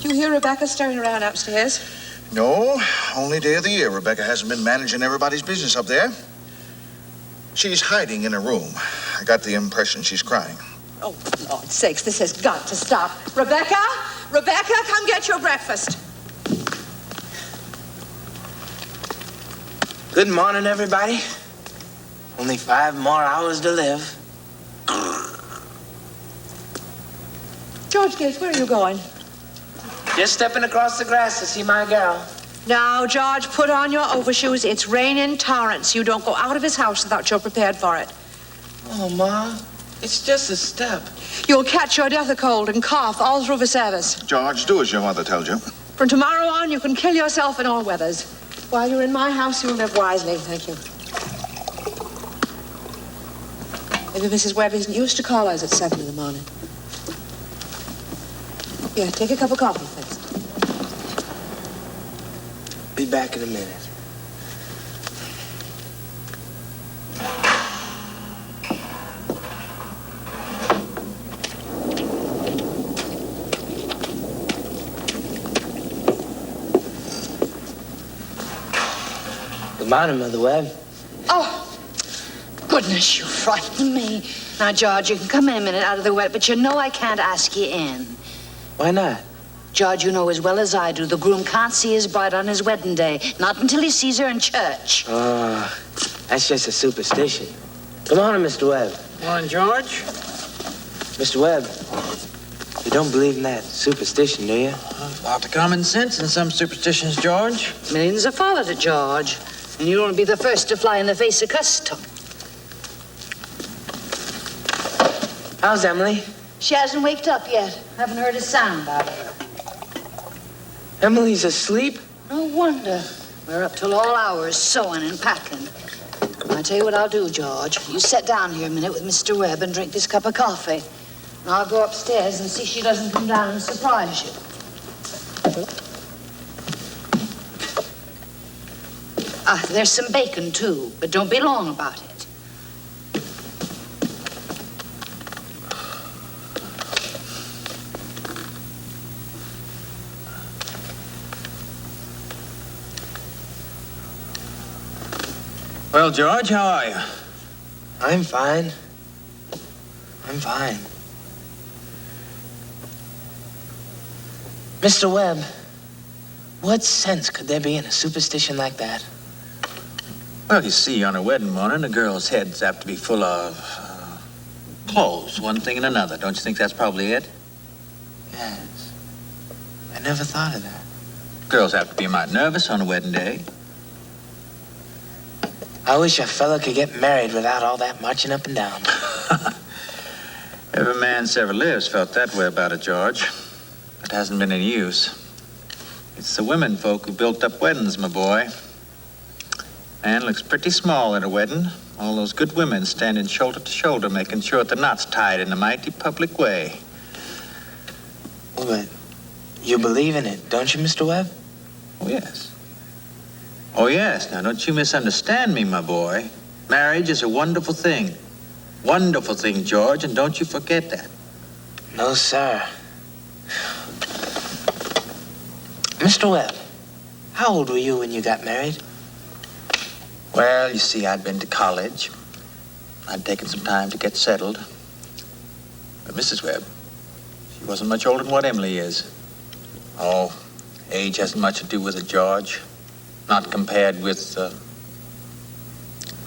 Did you hear Rebecca stirring around upstairs? No, only day of the year Rebecca hasn't been managing everybody's business up there. She's hiding in her room. I got the impression she's crying. Oh, Lord's sakes, this has got to stop. Rebecca? Rebecca, come get your breakfast. Good morning, everybody. Only 5 more hours to live. George Gibbs, where are you going? Just stepping across the grass to see my gal. Now, George, put on your overshoes. It's raining torrents. You don't go out of his house without you're prepared for it. Oh, Ma, it's just a step. You'll catch your death of cold and cough all through the service. George, do as your mother tells you. From tomorrow on, you can kill yourself in all weathers. While you're in my house, you'll live wisely. Thank you. Maybe Mrs. Webb isn't used to callers at 7 in the morning. Here, take a cup of coffee, thanks. Be back in a minute. Good morning, Mother Webb. Oh, goodness, you frightened me. Now, George, you can come in a minute out of the wet, but you know I can't ask you in. Why not? George, you know as well as I do, the groom can't see his bride on his wedding day. Not until he sees her in church. Oh, that's just a superstition. Come on, Mr. Webb. Morning, George. Mr. Webb, you don't believe in that superstition, do you? Lot of common sense in some superstitions, George. Millions have followed it, George. And you won't be the first to fly in the face of custom. How's Emily? She hasn't waked up yet. Haven't heard a sound out of her. Emily's asleep? No wonder. We're up till all hours sewing and packing. I tell you what I'll do, George. You sit down here a minute with Mr. Webb and drink this cup of coffee. And I'll go upstairs and see she doesn't come down and surprise you. There's some bacon, too, but don't be long about it. Well, George, how are you? I'm fine. I'm fine. Mr. Webb, what sense could there be in a superstition like that? Well, you see, on a wedding morning, a girl's head's apt to be full of clothes, one thing and another. Don't you think that's probably it? Yes. I never thought of that. Girls have to be mighty nervous on a wedding day. I wish a fella could get married without all that marching up and down. Every man ever lives felt that way about it, George. It hasn't been any use. It's the women folk who built up weddings, my boy. Man looks pretty small at a wedding All those good women standing shoulder to shoulder, making sure the knot's tied in a mighty public way. Well, but you believe in it, don't you, Mr. Webb? Oh, yes. Oh, yes. Now, don't you misunderstand me, my boy. Marriage is a wonderful thing. Wonderful thing, George, and don't you forget that. No, sir. Mr. Webb, how old were you when you got married? Well, you see, I'd been to college. I'd taken some time to get settled. But Mrs. Webb, she wasn't much older than what Emily is. Oh, age hasn't much to do with it, George. Not compared with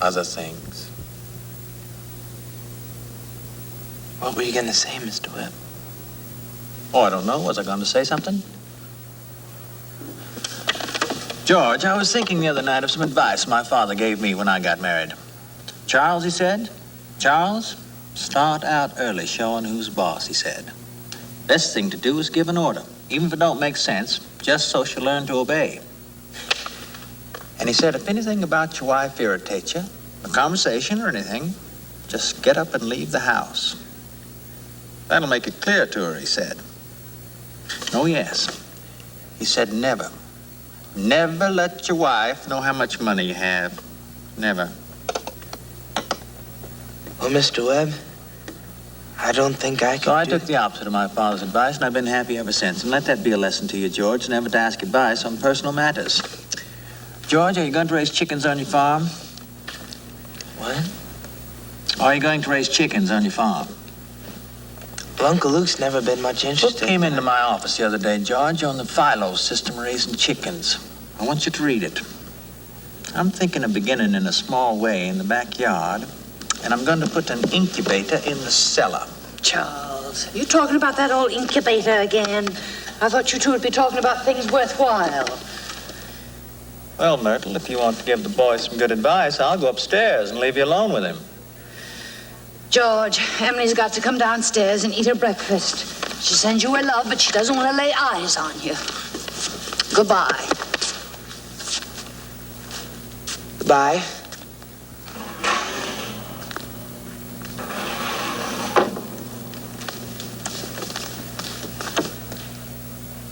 other things. What were you going to say, Mr. Webb? Oh, I don't know. Was I going to say something? George, I was thinking the other night of some advice my father gave me when I got married. Charles, he said, Charles, start out early showing who's boss, he said. Best thing to do is give an order, even if it don't make sense, just so she'll learn to obey. And he said, if anything about your wife irritates you, a conversation or anything, just get up and leave the house. That'll make it clear to her, he said. Oh, yes. He said, never let your wife know how much money you have. Never. Well, Mr. Webb, I don't think I can. So I took the opposite of my father's advice, and I've been happy ever since. And let that be a lesson to you, George, never to ask advice on personal matters. George, are you going to raise chickens on your farm? What? Are you going to raise chickens on your farm? Well, Uncle Luke's never been much interested. Book came into my office the other day, George, on the Philo system of raising chickens. I want you to read it. I'm thinking of beginning in a small way in the backyard, and I'm going to put an incubator in the cellar. Charles, you talking about that old incubator again? I thought you two would be talking about things worthwhile. Well, Myrtle, if you want to give the boy some good advice, I'll go upstairs and leave you alone with him. George, Emily's got to come downstairs and eat her breakfast. She sends you her love, but she doesn't want to lay eyes on you. Goodbye. Goodbye.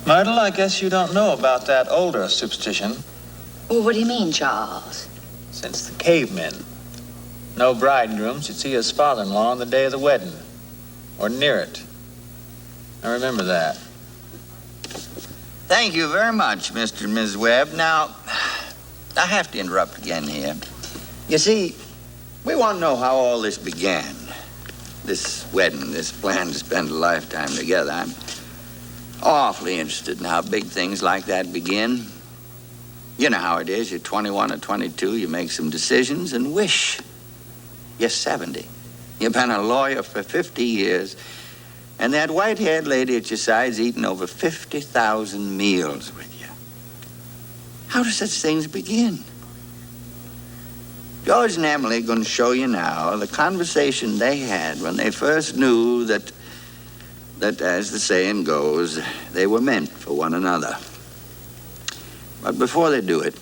Myrtle, I guess you don't know about that older superstition. Well, what do you mean, Charles? Since the cavemen. No bridegroom should see his father-in-law on the day of the wedding, or near it. I remember that. Thank you very much, Mr. and Mrs. Webb. Now, I have to interrupt again here. You see, we want to know how all this began. This wedding, this plan to spend a lifetime together. I'm awfully interested in how big things like that begin. You know how it is. You're 21 or 22, you make some decisions and wish. You're 70. You've been a lawyer for 50 years, and that white-haired lady at your side's eaten over 50,000 meals with you. How do such things begin? George and Emily are going to show you now the conversation they had when they first knew that, as the saying goes, they were meant for one another. But before they do it,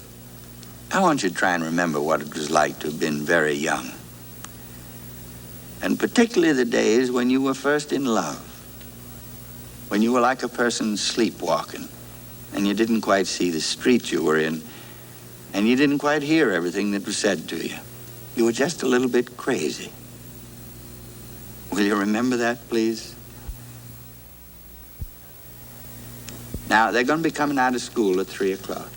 I want you to try and remember what it was like to have been very young. And particularly the days when you were first in love. When you were like a person sleepwalking, and you didn't quite see the street you were in, and you didn't quite hear everything that was said to you. You were just a little bit crazy. Will you remember that, please? Now, they're going to be coming out of school at 3 o'clock.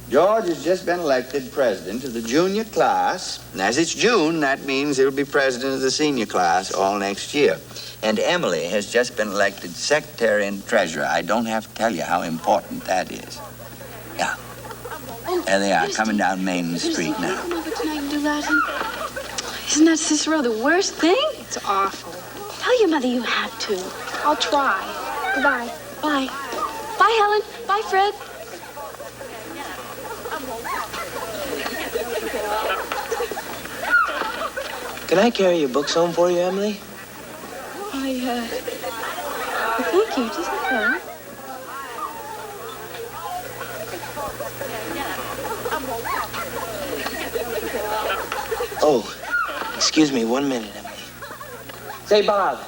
George has just been elected president of the junior class. And as it's June, that means he'll be president of the senior class all next year. And Emily has just been elected secretary and treasurer. I don't have to tell you how important that is. Yeah. There they are, coming down Main Street now. Come over tonight and do Latin. Isn't that, Cicero, the worst thing? It's awful. Tell your mother you have to. I'll try. Goodbye. Bye. Bye, Helen. Bye, Fred. Can I carry your books home for you, Emily? Thank you. Just go. Oh, excuse me 1 minute, Emily. Say, Bob,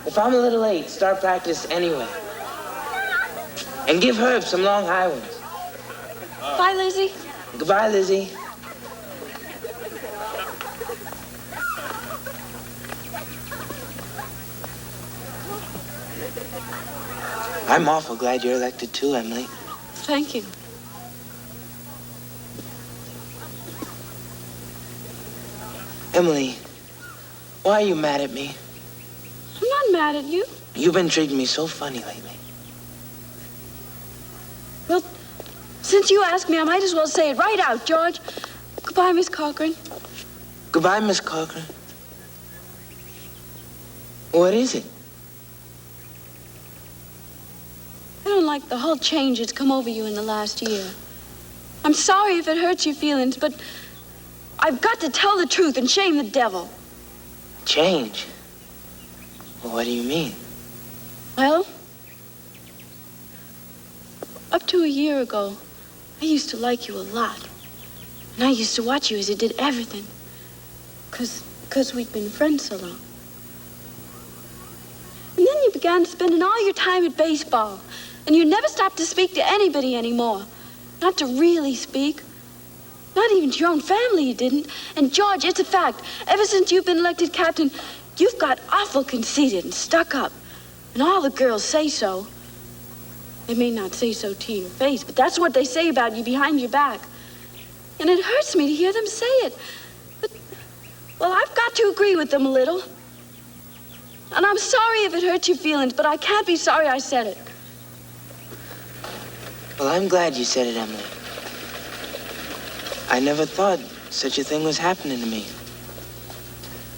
if I'm a little late, start practice anyway. And give Herb some long high ones. Bye, Lizzie. Goodbye, Lizzie. I'm awful glad you're elected too, Emily. Thank you. Emily, why are you mad at me? I'm not mad at you. You've been treating me so funny lately. Well, since you asked me, I might as well say it right out, George. Goodbye, Miss Corcoran. Goodbye, Miss Corcoran. What is it? I don't like the whole change that's come over you in the last year. I'm sorry if it hurts your feelings, but I've got to tell the truth and shame the devil. Change? Well, what do you mean? Well, up to a year ago, I used to like you a lot. And I used to watch you as you did everything. 'Cause we'd been friends so long. And then you began spending all your time at baseball. And you never stopped to speak to anybody anymore. Not to really speak. Not even to your own family you didn't. And George, it's a fact. Ever since you've been elected captain, you've got awful conceited and stuck up. And all the girls say so. They may not say so to your face, but that's what they say about you behind your back. And it hurts me to hear them say it. But, well, I've got to agree with them a little. And I'm sorry if it hurts your feelings, but I can't be sorry I said it. Well, I'm glad you said it, Emily. I never thought such a thing was happening to me.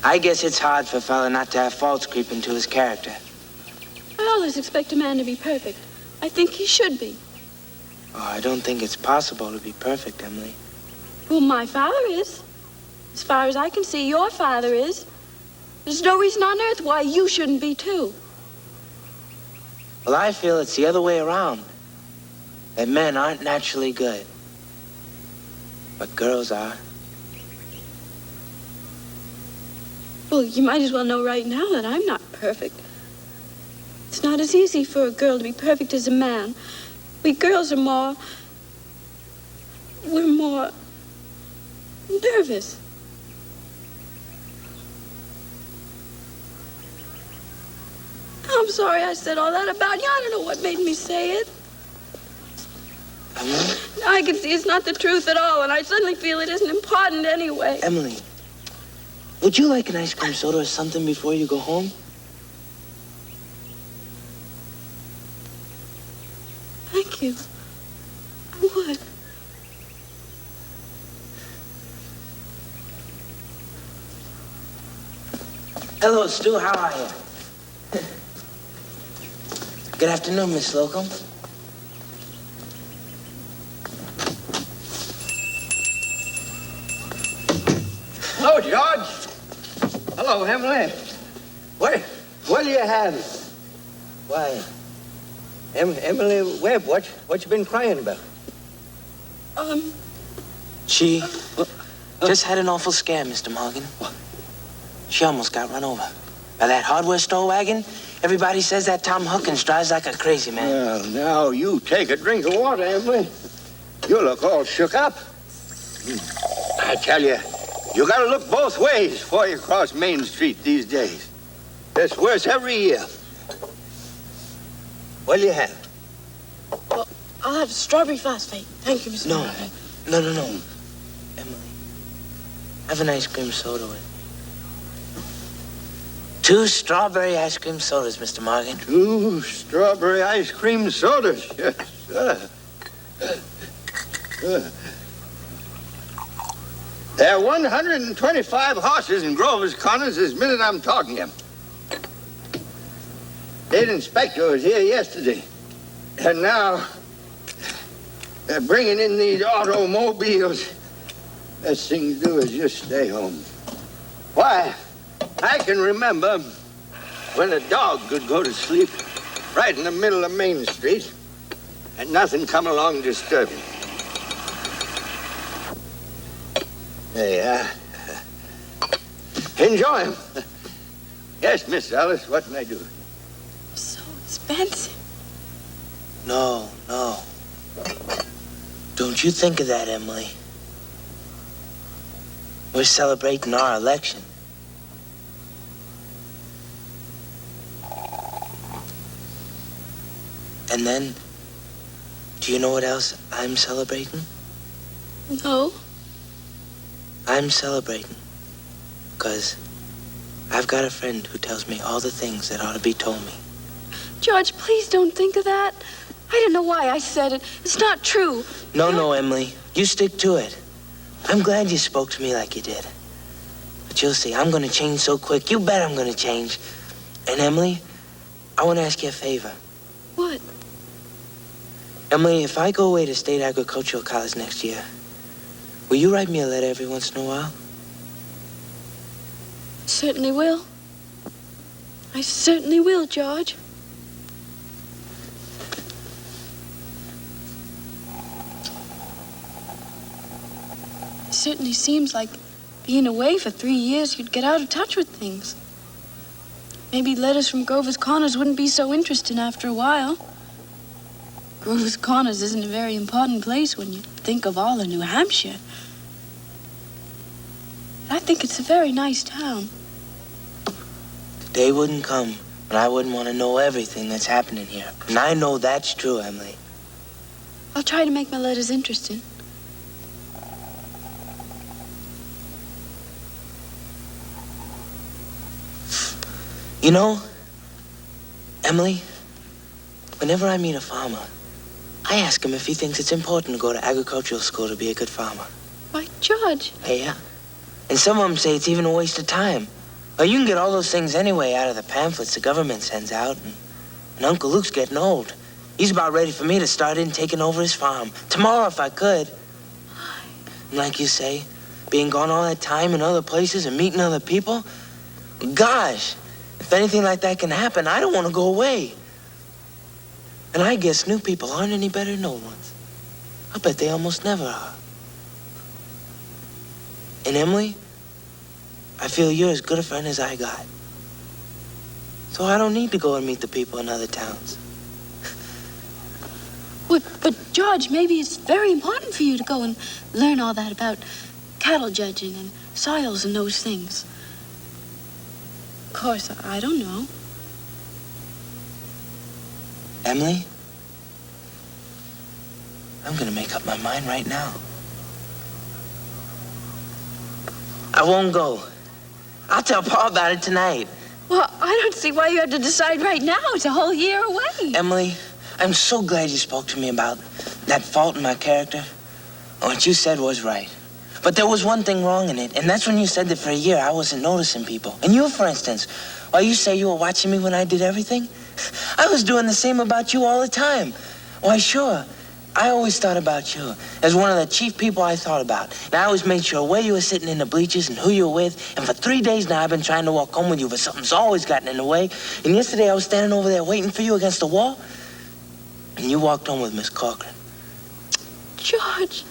I guess it's hard for a fella not to have faults creep into his character. I always expect a man to be perfect. I think he should be. Oh, I don't think it's possible to be perfect, Emily. Well, my father is. As far as I can see, your father is. There's no reason on earth why you shouldn't be, too. Well, I feel it's the other way around. That men aren't naturally good. But girls are. Well, you might as well know right now that I'm not perfect. It's not as easy for a girl to be perfect as a man. We girls are we're more nervous. I'm sorry I said all that about you. I don't know what made me say it. Emily? Now I can see it's not the truth at all, and I suddenly feel it isn't important anyway. Emily, would you like an ice cream soda or something before you go home? Thank you. I would. Hello, Stu. How are you? Good afternoon, Miss Slocum. Hello, George. Hello, Emily. What do you have? Why, Emily Webb, what you been crying about? She just had an awful scare, Mr. Morgan. She almost got run over by that hardware store wagon. Everybody says that Tom Huckins drives like a crazy man. Well, now you take a drink of water, Emily. You look all shook up. I tell you, you gotta look both ways before you cross Main Street these days. It's worse every year. What'll you have? Well, I'll have strawberry phosphate. Thank you, Mr. No. Morgan. No. Emily, have an ice cream soda with me. 2 strawberry ice cream sodas, Mr. Morgan. 2 strawberry ice cream sodas. Yes, sir. There are 125 horses in Grover's Corners this minute I'm talking to him. State inspector was here yesterday. And now they're bringing in these automobiles. Best thing to do is just stay home. Why, I can remember when a dog could go to sleep right in the middle of Main Street and nothing come along to disturb him. Hey, Enjoy 'em. Yes, Miss Alice, what can I do? So expensive. No. Don't you think of that, Emily. We're celebrating our election. And then, do you know what else I'm celebrating? No. I'm celebrating because I've got a friend who tells me all the things that ought to be told me. George, please don't think of that. I don't know why I said it. It's not true. No, Emily. You stick to it. I'm glad you spoke to me like you did. But you'll see, I'm going to change so quick. You bet I'm going to change. And Emily, I want to ask you a favor. What? Emily, if I go away to State Agricultural College next year, will you write me a letter every once in a while? Certainly will. I certainly will, George. It certainly seems like being away for 3 years, you'd get out of touch with things. Maybe letters from Grover's Corners wouldn't be so interesting after a while. Grover's Corners isn't a very important place when you think of all of New Hampshire. I think it's a very nice town. The day wouldn't come when I wouldn't want to know everything that's happening here. And I know that's true, Emily. I'll try to make my letters interesting. You know, Emily, whenever I meet a farmer, I ask him if he thinks it's important to go to agricultural school to be a good farmer. Why, George. Yeah. And some of them say it's even a waste of time. Well, you can get all those things anyway out of the pamphlets the government sends out. And Uncle Luke's getting old. He's about ready for me to start in taking over his farm. Tomorrow, if I could. And like you say, being gone all that time in other places and meeting other people, gosh, if anything like that can happen, I don't want to go away. And I guess new people aren't any better than old ones. I bet they almost never are. And Emily, I feel you're as good a friend as I got. So I don't need to go and meet the people in other towns. But George, maybe it's very important for you to go and learn all that about cattle judging and soils and those things. Of course, I don't know. Emily, I'm gonna make up my mind right now. I won't go. I'll tell Pa about it tonight. Well, I don't see why you have to decide right now. It's a whole year away. Emily, I'm so glad you spoke to me about that fault in my character. What you said was right. But there was one thing wrong in it, and that's when you said that for a year I wasn't noticing people. And you, for instance, while you say you were watching me when I did everything, I was doing the same about you all the time. Why, sure. I always thought about you as one of the chief people I thought about. And I always made sure where you were sitting in the bleachers and who you were with. And for 3 days now, I've been trying to walk home with you, but something's always gotten in the way. And yesterday, I was standing over there waiting for you against the wall. And you walked home with Miss Corcoran. George,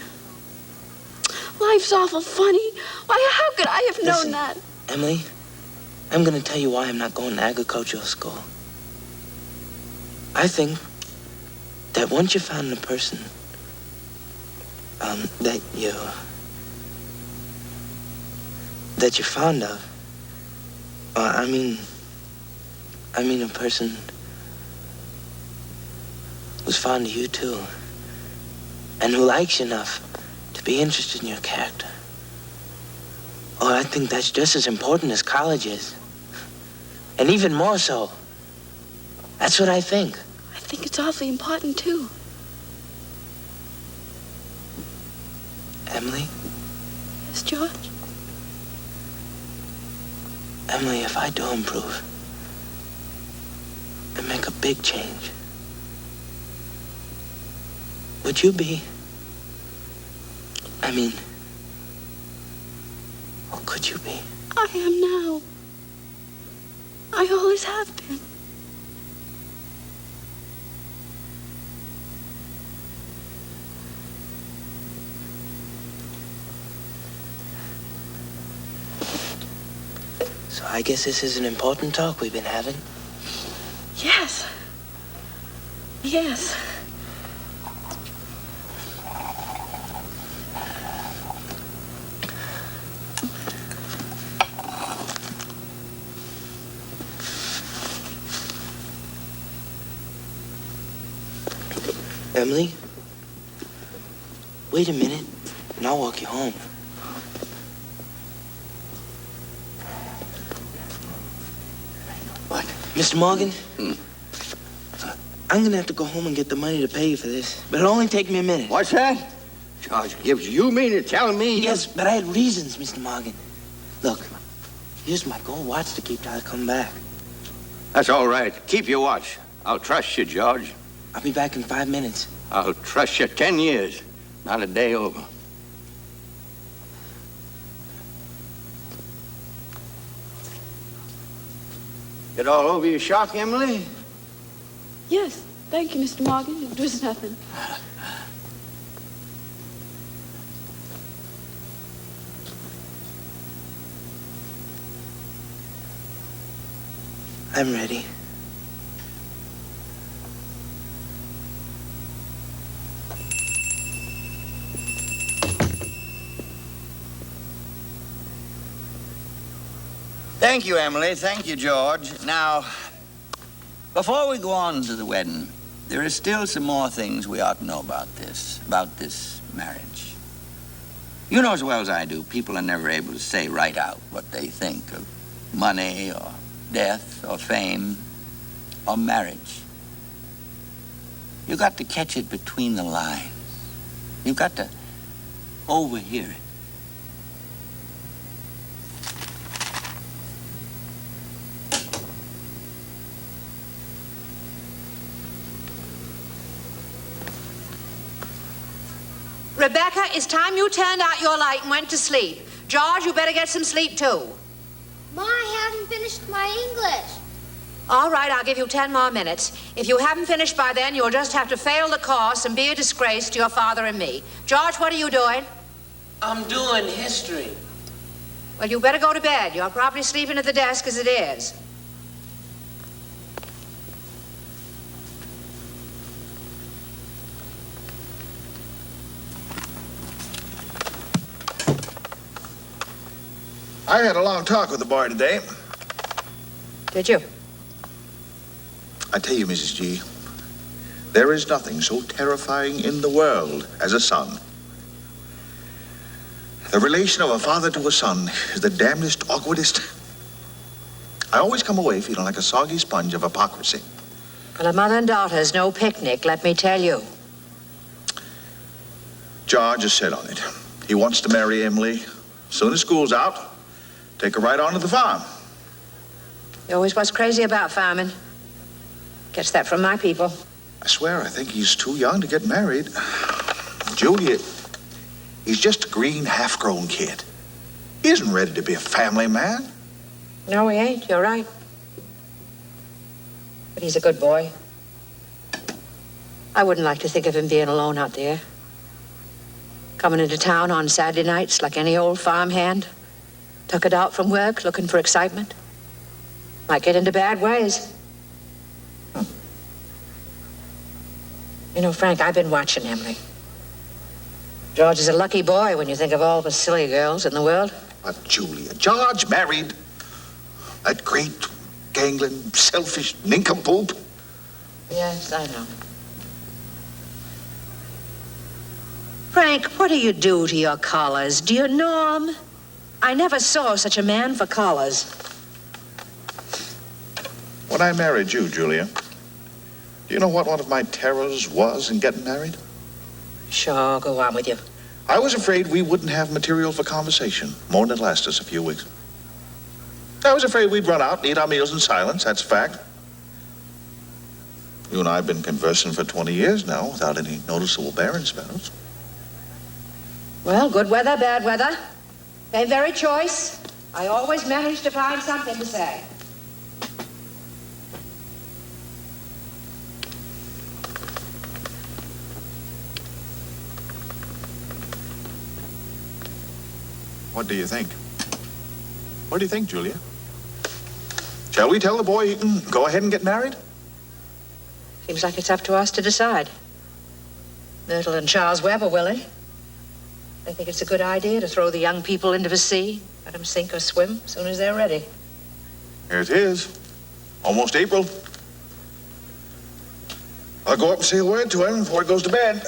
life's awful funny. Why, how could I have known that? Emily, I'm going to tell you why I'm not going to agricultural school. I think that once you found the person that you're fond of, I mean a person who's fond of you too, and who likes you enough to be interested in your character. Oh, I think that's just as important as college is, and even more so. That's what I think. I think it's awfully important, too. Emily? Yes, George? Emily, if I do improve and make a big change, would you be? Or could you be? I am now. I always have been. So I guess this is an important talk we've been having. Yes. Yes. Emily, wait a minute, and I'll walk you home. What? Mr. Morgan? I'm gonna have to go home and get the money to pay you for this, but it'll only take me a minute. What's that? George Gibbs, you mean to tell me? Yes, but I had reasons, Mr. Morgan. Look, here's my gold watch to keep till I come back. That's all right. Keep your watch. I'll trust you, George. I'll be back in 5 minutes. I'll trust you 10 years, not a day over. Get all over your shock, Emily? Yes. Thank you, Mr. Morgan. It was nothing. I'm ready. Thank you, Emily. Thank you, George. Now, before we go on to the wedding, there are still some more things we ought to know about this marriage. You know as well as I do, people are never able to say right out what they think of money or death or fame or marriage. You got to catch it between the lines. You've got to overhear it. Rebecca, it's time you turned out your light and went to sleep. George, you better get some sleep, too. Ma, I haven't finished my English. All right, I'll give you 10 more minutes. If you haven't finished by then, you'll just have to fail the course and be a disgrace to your father and me. George, what are you doing? I'm doing history. Well, you better go to bed. You're probably sleeping at the desk as it is. I had a long talk with the boy today. Did you? I tell you, Mrs. G, there is nothing so terrifying in the world as a son. The relation of a father to a son is the damnedest, awkwardest. I always come away feeling like a soggy sponge of hypocrisy. Well, a mother and daughter is no picnic, let me tell you. George has set on it. He wants to marry Emily. As soon as school's out, take her right on to the farm. He always was crazy about farming. Gets that from my people. I swear, I think he's too young to get married. Julia, he's just a green, half-grown kid. He isn't ready to be a family man. No, he ain't. You're right. But he's a good boy. I wouldn't like to think of him being alone out there. Coming into town on Saturday nights like any old farmhand. Tuckered out from work, looking for excitement. Might get into bad ways. You know, Frank, I've been watching Emily. George is a lucky boy when you think of all the silly girls in the world. But Julia, George married that great, gangling, selfish nincompoop. Yes, I know. Frank, what do you do to your collars? Do you know 'em? I never saw such a man for collars. When I married you, Julia, do you know what one of my terrors was in getting married? Sure, go on with you. I was afraid we wouldn't have material for conversation more than it'd last us a few weeks. I was afraid we'd run out and eat our meals in silence, that's a fact. You and I have been conversing for 20 years now without any noticeable barren spells. Well, good weather, bad weather. Their very choice. I always manage to find something to say. What do you think? What do you think, Julia? Shall we tell the boy he can go ahead and get married? Seems like it's up to us to decide. Myrtle and Charles Webb are willing. They think it's a good idea to throw the young people into the sea, let them sink or swim as soon as they're ready. Here it is. Almost April. I'll go up and say a word to him before he goes to bed.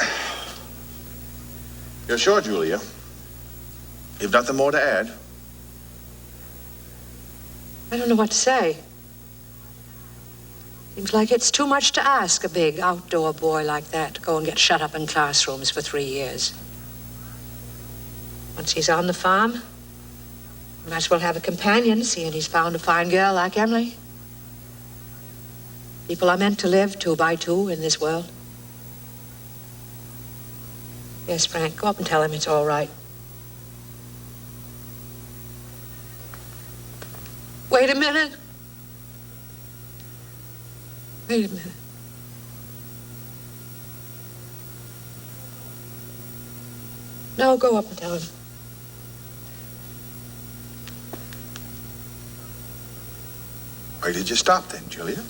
You're sure, Julia? You've nothing more to add? I don't know what to say. Seems like it's too much to ask a big outdoor boy like that to go and get shut up in classrooms for 3 years. Once he's on the farm, he might as well have a companion, seeing he's found a fine girl like Emily. People are meant to live 2 by 2 in this world. Yes, Frank, go up and tell him it's all right. Wait a minute. Wait a minute. No, go up and tell him. Why did you stop then, Julia?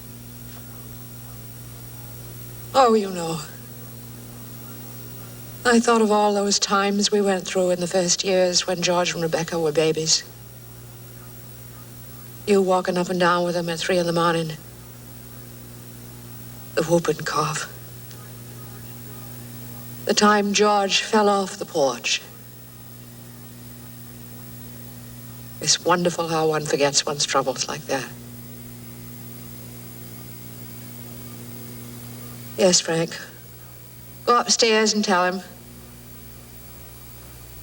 Oh, you know. I thought of all those times we went through in the first years when George and Rebecca were babies. You walking up and down with them at 3 a.m. The whooping cough. The time George fell off the porch. It's wonderful how one forgets one's troubles like that. Yes, Frank. Go upstairs and tell him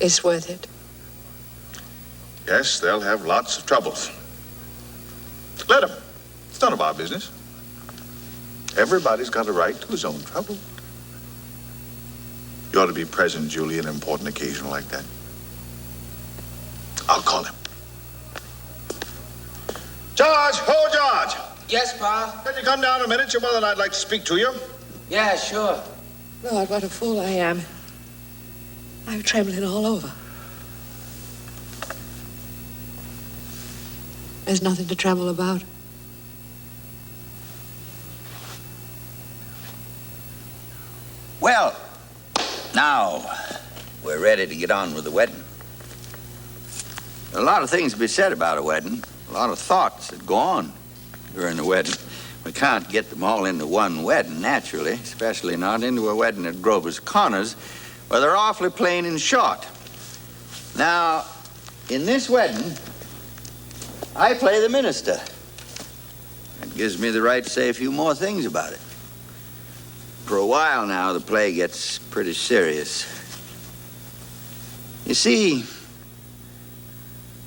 it's worth it. Yes, they'll have lots of troubles. Let them. It's none of our business. Everybody's got a right to his own trouble. You ought to be present, Julie, at an important occasion like that. I'll call him. George! Oh, George! Yes, Pa? Can you come down a minute? Your mother and I'd like to speak to you. Yeah, sure. Lord, what a fool I am. I'm trembling all over. There's nothing to tremble about. Well, now we're ready to get on with the wedding. A lot of things to be said about a wedding. A lot of thoughts that go on during the wedding. We can't get them all into one wedding, naturally, especially not into a wedding at Grover's Corners, where they're awfully plain and short. Now, in this wedding, I play the minister. That gives me the right to say a few more things about it. For a while now, the play gets pretty serious. You see,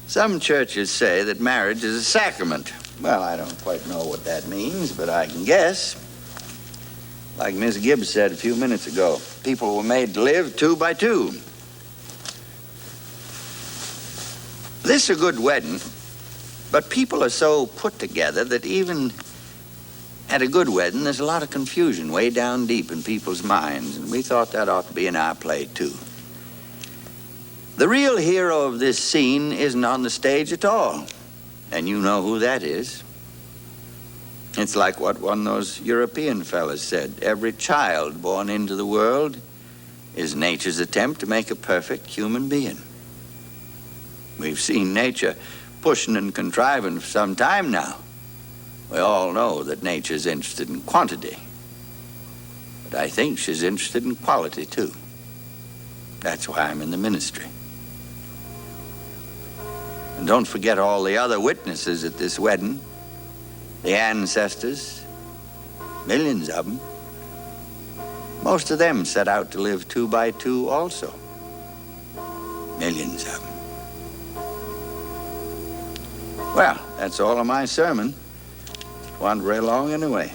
some churches say that marriage is a sacrament. Well, I don't quite know what that means, but I can guess. Like Miss Gibbs said a few minutes ago, people were made to live 2 by 2. This is a good wedding, but people are so put together that even at a good wedding, there's a lot of confusion way down deep in people's minds, and we thought that ought to be in our play, too. The real hero of this scene isn't on the stage at all, and you know who that is. It's like what one of those European fellas said. Every child born into the world is nature's attempt to make a perfect human being. We've seen nature pushing and contriving for some time now. We all know that nature's interested in quantity. But I think she's interested in quality, too. That's why I'm in the ministry. And don't forget all the other witnesses at this wedding. The ancestors, millions of them. Most of them set out to live 2 by 2 also. Millions of them. Well, that's all of my sermon. Wasn't very long anyway.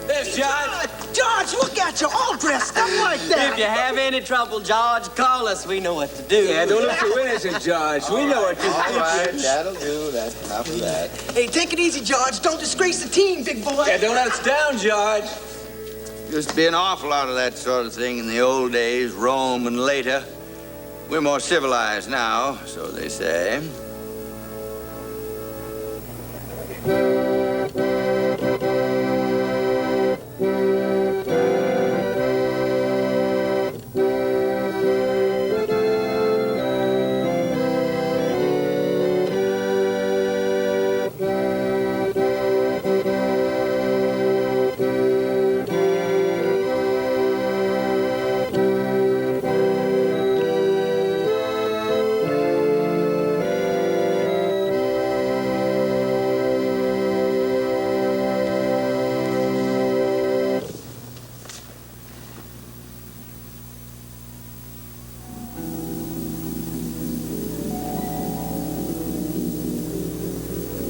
There's George. George, look at you, all dressed up like that. If you have any trouble, George, call us. We know what to do. Yeah, don't look too innocent, George. We know what to do. All right, that'll do. That's enough of that. Hey, take it easy, George. Don't disgrace the team, big boy. Yeah, don't let us down, George. Used to be an awful lot of that sort of thing in the old days, Rome and later. We're more civilized now, so they say.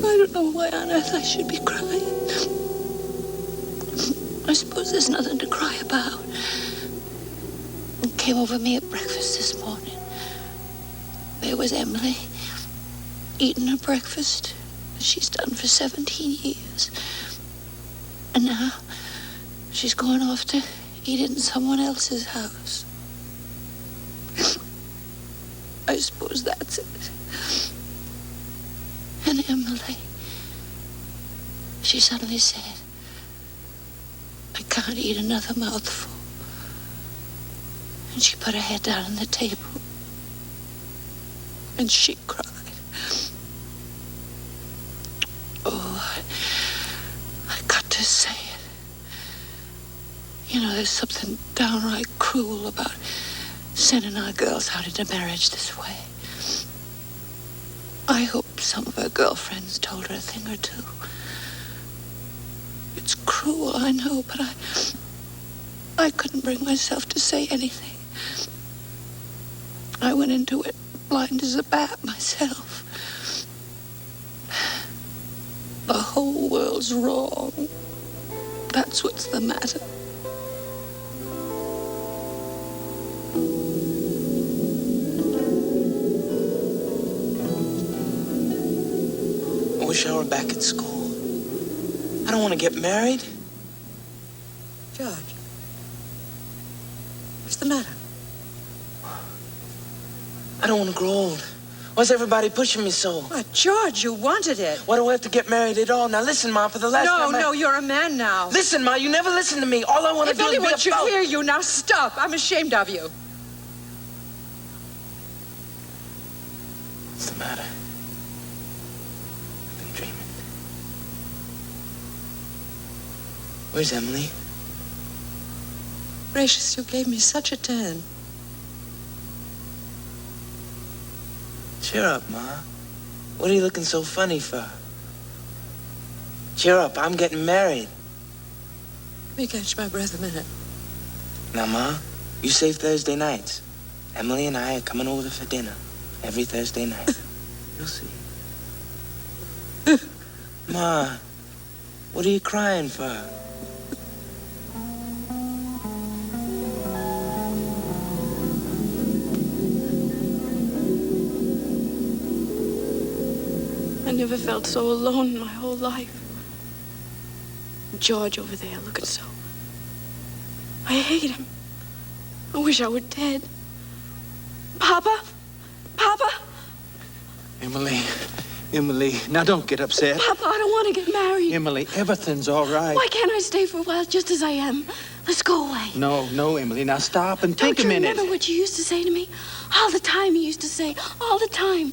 I don't know why on earth I should be crying. I suppose there's nothing to cry about. It came over me at breakfast this morning. There was Emily, eating her breakfast, as she's done for 17 years. And now she's going off to eat it in someone else's house. I suppose that's it. And Emily, she suddenly said, I can't eat another mouthful. And she put her head down on the table. And she cried. Oh, I got to say it. You know, there's something downright cruel about sending our girls out into marriage this way. I hope some of her girlfriends told her a thing or two. It's cruel, I know, but I couldn't bring myself to say anything. I went into it blind as a bat myself. The whole world's wrong. That's what's the matter. I wish I were back at school. I don't want to get married. George, what's the matter? I don't want to grow old. Why's everybody pushing me so? What, George, you wanted it. Why do I have to get married at all? Now listen, Ma, for the last time No, you're a man now. Listen, Ma, you never listen to me. All I want to do is be If anyone should about... hear you, now stop. I'm ashamed of you. What's the matter? I've been dreaming. Where's Emily? Gracious, you gave me such a turn. Cheer up, Ma. What are you looking so funny for? Cheer up, I'm getting married. Let me catch my breath a minute. Now, Ma, you save Thursday nights. Emily and I are coming over for dinner every Thursday night. You'll see. Ma, what are you crying for? I never felt so alone in my whole life. George over there looking so. I hate him. I wish I were dead. Papa? Papa? Emily, now don't get upset. Papa, I don't want to get married. Emily, everything's all right. Why can't I stay for a while just as I am? Let's go away. No, Emily, now stop and think a minute. Don't you remember what you used to say to me? All the time you used to say, all the time,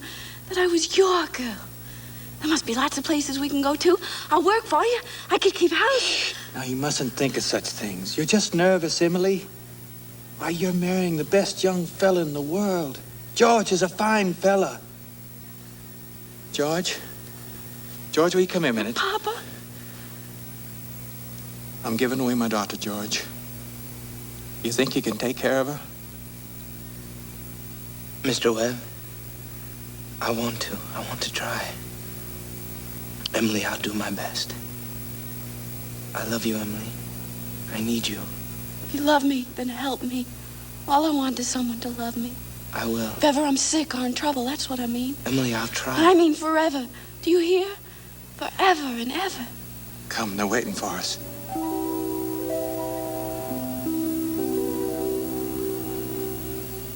that I was your girl. There must be lots of places we can go to. I'll work for you. I could keep house. Now, you mustn't think of such things. You're just nervous, Emily. Why, you're marrying the best young fella in the world. George is a fine fella. George, will you come here a minute? Papa? I'm giving away my daughter, George. You think you can take care of her? Mr. Webb, I want to try. Emily, I'll do my best. I love you, Emily. I need you. If you love me, then help me. All I want is someone to love me. I will. If ever I'm sick or in trouble, that's what I mean. Emily, I'll try. I mean forever. Do you hear? Forever and ever. Come, they're waiting for us.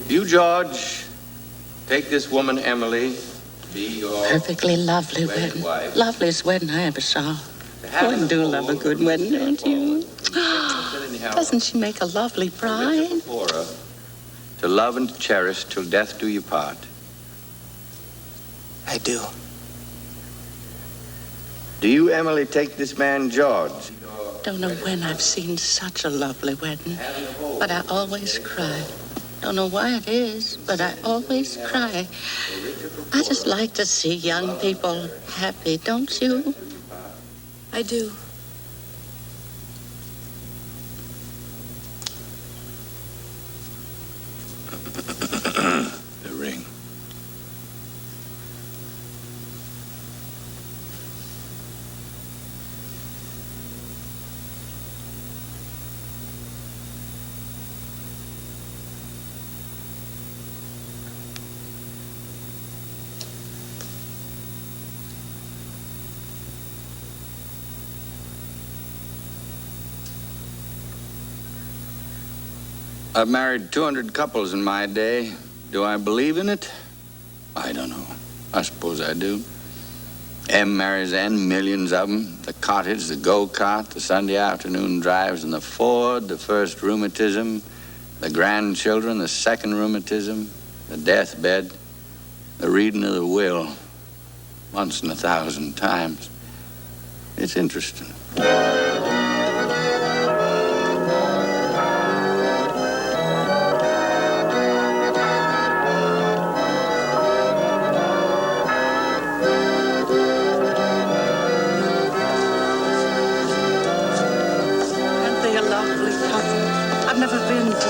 You, George, take this woman, Emily, be your Perfectly lovely wedding. wife. Loveliest wedding I ever saw. Women do love a good wedding, don't you? Doesn't she make a lovely bride? To love and to cherish till death do you part. I do. Do you, Emily, take this man, George? Don't know when I've seen such a lovely wedding, but I always cry. Don't know why it is, but I always cry. I just like to see young people happy, don't you? I do. The ring. I've married 200 couples in my day. Do I believe in it? I don't know. I suppose I do. M marries N, millions of them. The cottage, the go-kart, the Sunday afternoon drives in the Ford, the first rheumatism, the grandchildren, the second rheumatism, the deathbed, the reading of the will, once in 1,000 times. It's interesting.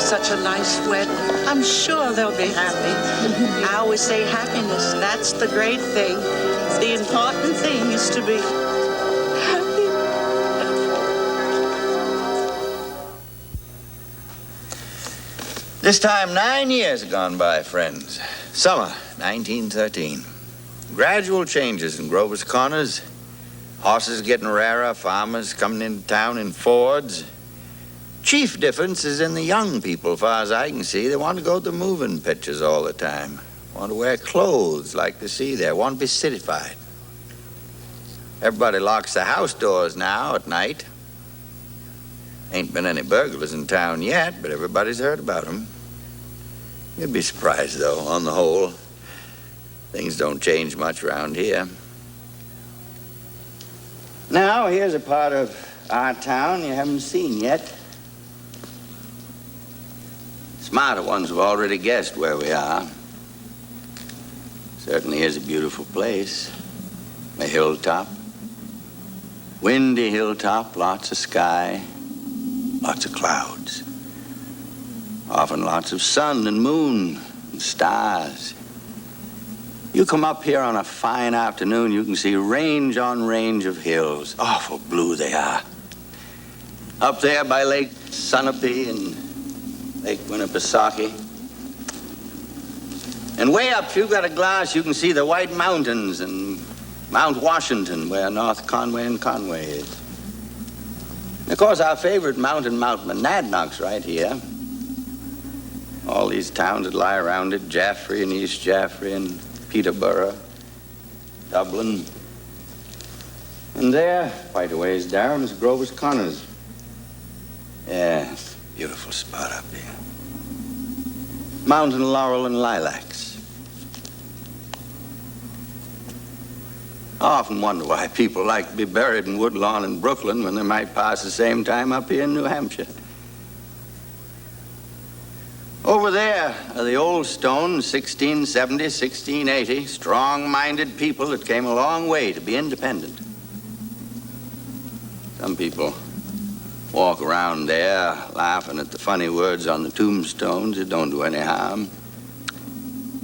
Such a nice wedding. I'm sure they'll be happy. I always say happiness, that's the great thing. The important thing is to be happy. This time, 9 years have gone by, friends. Summer, 1913. Gradual changes in Grover's Corners. Horses getting rarer, farmers coming into town in Fords. Chief difference is in the young people, far as I can see. They want to go to the moving pictures all the time. Want to wear clothes like the sea there. Want to be cityfied. Everybody locks the house doors now at night. Ain't been any burglars in town yet, but everybody's heard about them. You'd be surprised, though, on the whole. Things don't change much around here. Now, here's a part of our town you haven't seen yet. Smarter ones have already guessed where we are. Certainly is a beautiful place. A hilltop. Windy hilltop, lots of sky, lots of clouds. Often lots of sun and moon and stars. You come up here on a fine afternoon, you can see range on range of hills. Awful blue they are. Up there by Lake Sunapee and Lake Winnipesaukee. And way up, if you've got a glass, you can see the White Mountains and Mount Washington, where North Conway and Conway is. And of course, our favorite mountain, Mount Monadnock's right here. All these towns that lie around it, Jaffrey and East Jaffrey and Peterborough, Dublin. And there, quite a ways down, is Grover's Corners. Yeah, beautiful spot up here. Mountain laurel and lilacs. I often wonder why people like to be buried in Woodlawn in Brooklyn when they might pass the same time up here in New Hampshire. Over there are the old stones, 1670, 1680, strong-minded people that came a long way to be independent. Some people walk around there laughing at the funny words on the tombstones that don't do any harm.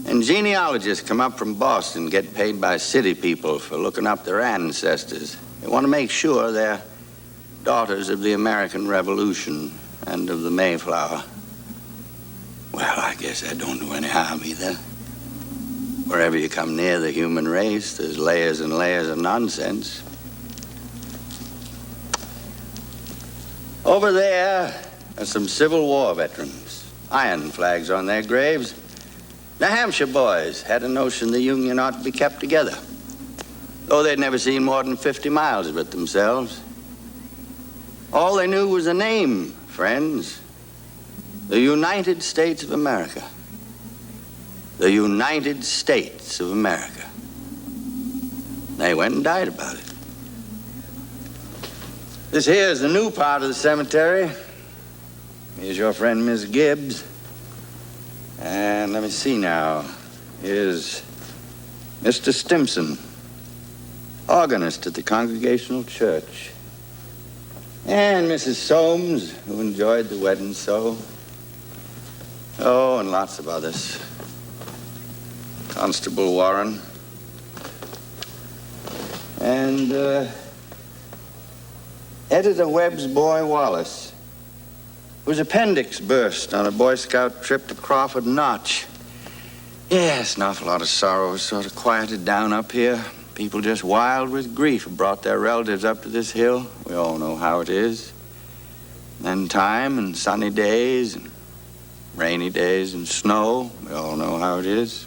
And genealogists come up from Boston, get paid by city people for looking up their ancestors. They want to make sure they're daughters of the American Revolution and of the Mayflower. Well, I guess that don't do any harm either. Wherever you come near the human race, there's layers and layers of nonsense. Over there are some Civil War veterans. Iron flags on their graves. New Hampshire boys had a notion the Union ought to be kept together, though they'd never seen more than 50 miles of it themselves. All they knew was a name, friends. The United States of America. The United States of America. They went and died about it. This here is the new part of the cemetery. Here's your friend, Miss Gibbs. And let me see now. Here's Mr. Stimson, organist at the Congregational Church. And Mrs. Soames, who enjoyed the wedding so. Oh, and lots of others. Constable Warren. And, Editor Webb's boy, Wallace, whose appendix burst on a Boy Scout trip to Crawford Notch. Yes, an awful lot of sorrow was sort of quieted down up here. People just wild with grief have brought their relatives up to this hill. We all know how it is. Then time and sunny days and rainy days and snow. We all know how it is.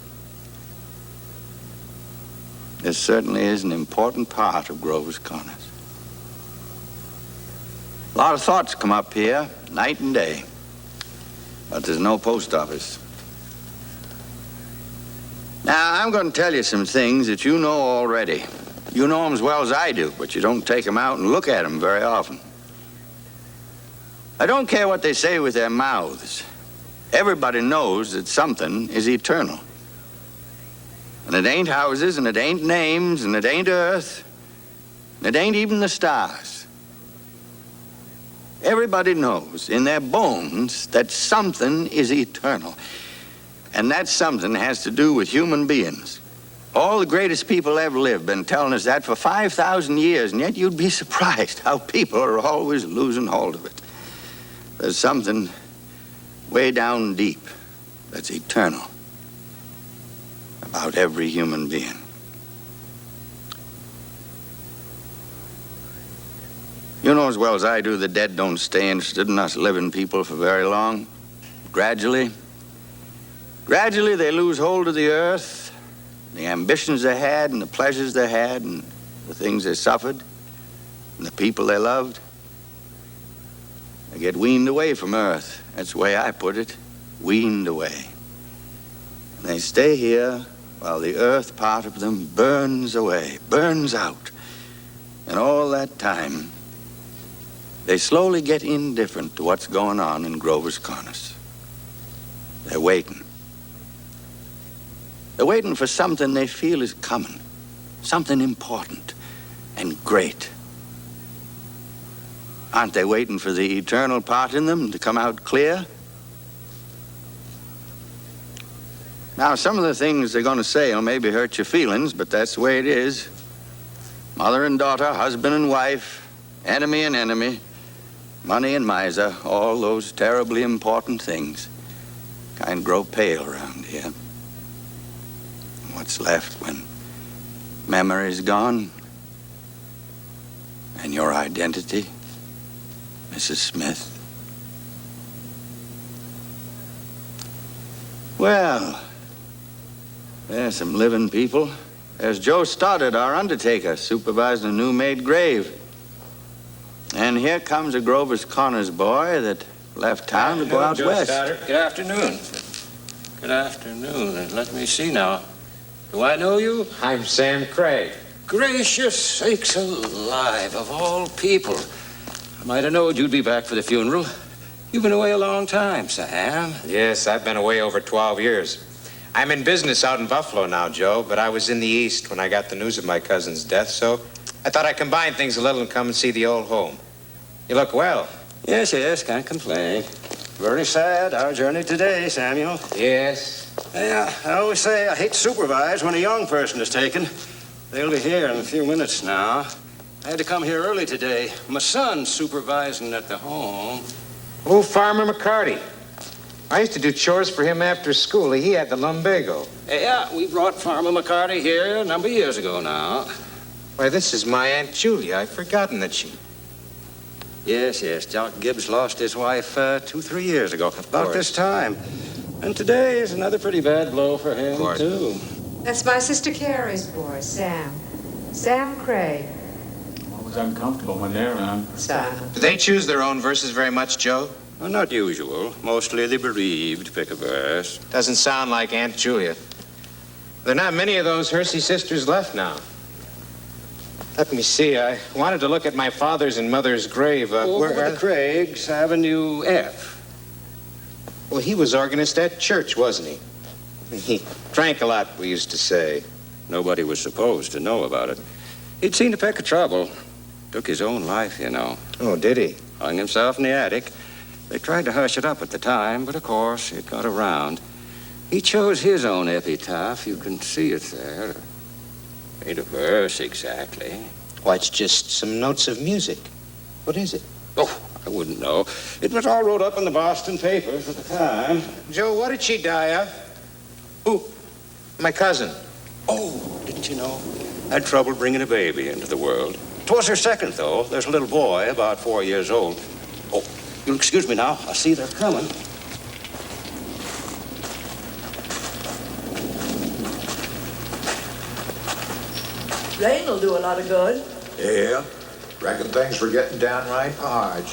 This certainly is an important part of Grover's Corners. A lot of thoughts come up here, night and day. But there's no post office. Now, I'm going to tell you some things that you know already. You know them as well as I do, but you don't take them out and look at them very often. I don't care what they say with their mouths. Everybody knows that something is eternal. And it ain't houses, and it ain't names, and it ain't earth, and it ain't even the stars. Everybody knows in their bones that something is eternal. And that something has to do with human beings. All the greatest people ever lived been telling us that for 5,000 years, and yet you'd be surprised how people are always losing hold of it. There's something way down deep that's eternal about every human being. You know as well as I do, the dead don't stay interested in us living people for very long. Gradually they lose hold of the earth, the ambitions they had, and the pleasures they had, and the things they suffered, and the people they loved. They get weaned away from earth. That's the way I put it, weaned away. And they stay here while the earth part of them burns away, burns out. And all that time, they slowly get indifferent to what's going on in Grover's Corners. They're waiting. They're waiting for something they feel is coming, something important and great. Aren't they waiting for the eternal part in them to come out clear? Now, some of the things they're going to say will maybe hurt your feelings, but that's the way it is. Mother and daughter, husband and wife, enemy and enemy, money and miser, all those terribly important things kind of grow pale around here. What's left when memory's gone and your identity, Mrs. Smith? Well, there's some living people. There's Joe Stoddard, our undertaker, supervising a new-made grave. And here comes a Grover's Corners boy that left town to go out west. Stoddard. Good afternoon. Good afternoon. And let me see now. Do I know you? I'm Sam Craig. Gracious sakes alive, of all people. I might have known you'd be back for the funeral. You've been away a long time, Sam. Yes, I've been away over 12 years. I'm in business out in Buffalo now, Joe, but I was in the East when I got the news of my cousin's death, so I thought I'd combine things a little and come and see the old home. You look well. Yes, can't complain. Very sad, our journey today, Samuel. Yes. Yeah, I always say I hate to supervise when a young person is taken. They'll be here in a few minutes now. I had to come here early today. My son's supervising at the home. Oh, Farmer McCarty. I used to do chores for him after school. He had the lumbago. Yeah, we brought Farmer McCarty here a number of years ago now. Why, this is my Aunt Julia. I've forgotten that she... Yes. Jock Gibbs lost his wife 2-3 years ago, about this time. And today is another pretty bad blow for him, too. That's my sister Carrie's boy, Sam. Sam Craig. Always uncomfortable when they're around. Simon. Do they choose their own verses very much, Joe? Well, not usual. Mostly the bereaved pick a verse. Doesn't sound like Aunt Julia. There are not many of those Hersey sisters left now. Let me see. I wanted to look at my father's and mother's grave. Over the Craigs, Avenue F. Well, he was organist at church, wasn't he? He drank a lot, we used to say. Nobody was supposed to know about it. He'd seen a peck of trouble. Took his own life, you know. Oh, did he? Hung himself in the attic. They tried to hush it up at the time, but of course it got around. He chose his own epitaph. You can see it there. Ain't a verse exactly. Why, it's just some notes of music. What is it? Oh, I wouldn't know. It was all wrote up in the Boston papers at the time. Joe, what did she die of? Who? My cousin. Oh, didn't you know? Had trouble bringing a baby into the world. 'Twas her second, though. There's a little boy, about 4 years old. Oh, you'll excuse me now. I see they're coming. Rain'll do a lot of good. Yeah, reckon things were getting downright hard.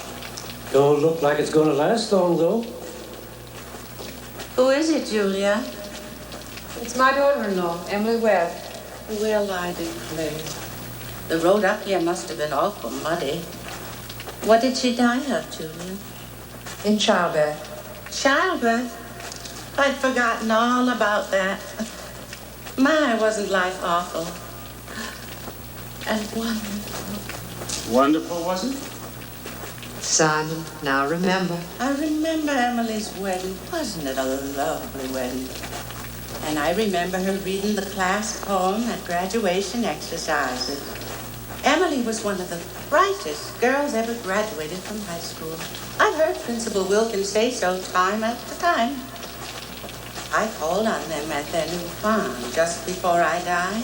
Don't look like it's gonna last long, though. Who is it, Julia? It's my daughter-in-law, Emily Webb. Well, I declare. The road up here must have been awful muddy. What did she die of, Julia? In childbirth. Childbirth? I'd forgotten all about that. My, wasn't life awful. And wonderful. Wonderful, was it? Simon, now remember. I remember Emily's wedding. Wasn't it a lovely wedding? And I remember her reading the class poem at graduation exercises. Emily was one of the brightest girls ever graduated from high school. I've heard Principal Wilkins say so time after time. I called on them at their new farm just before I died.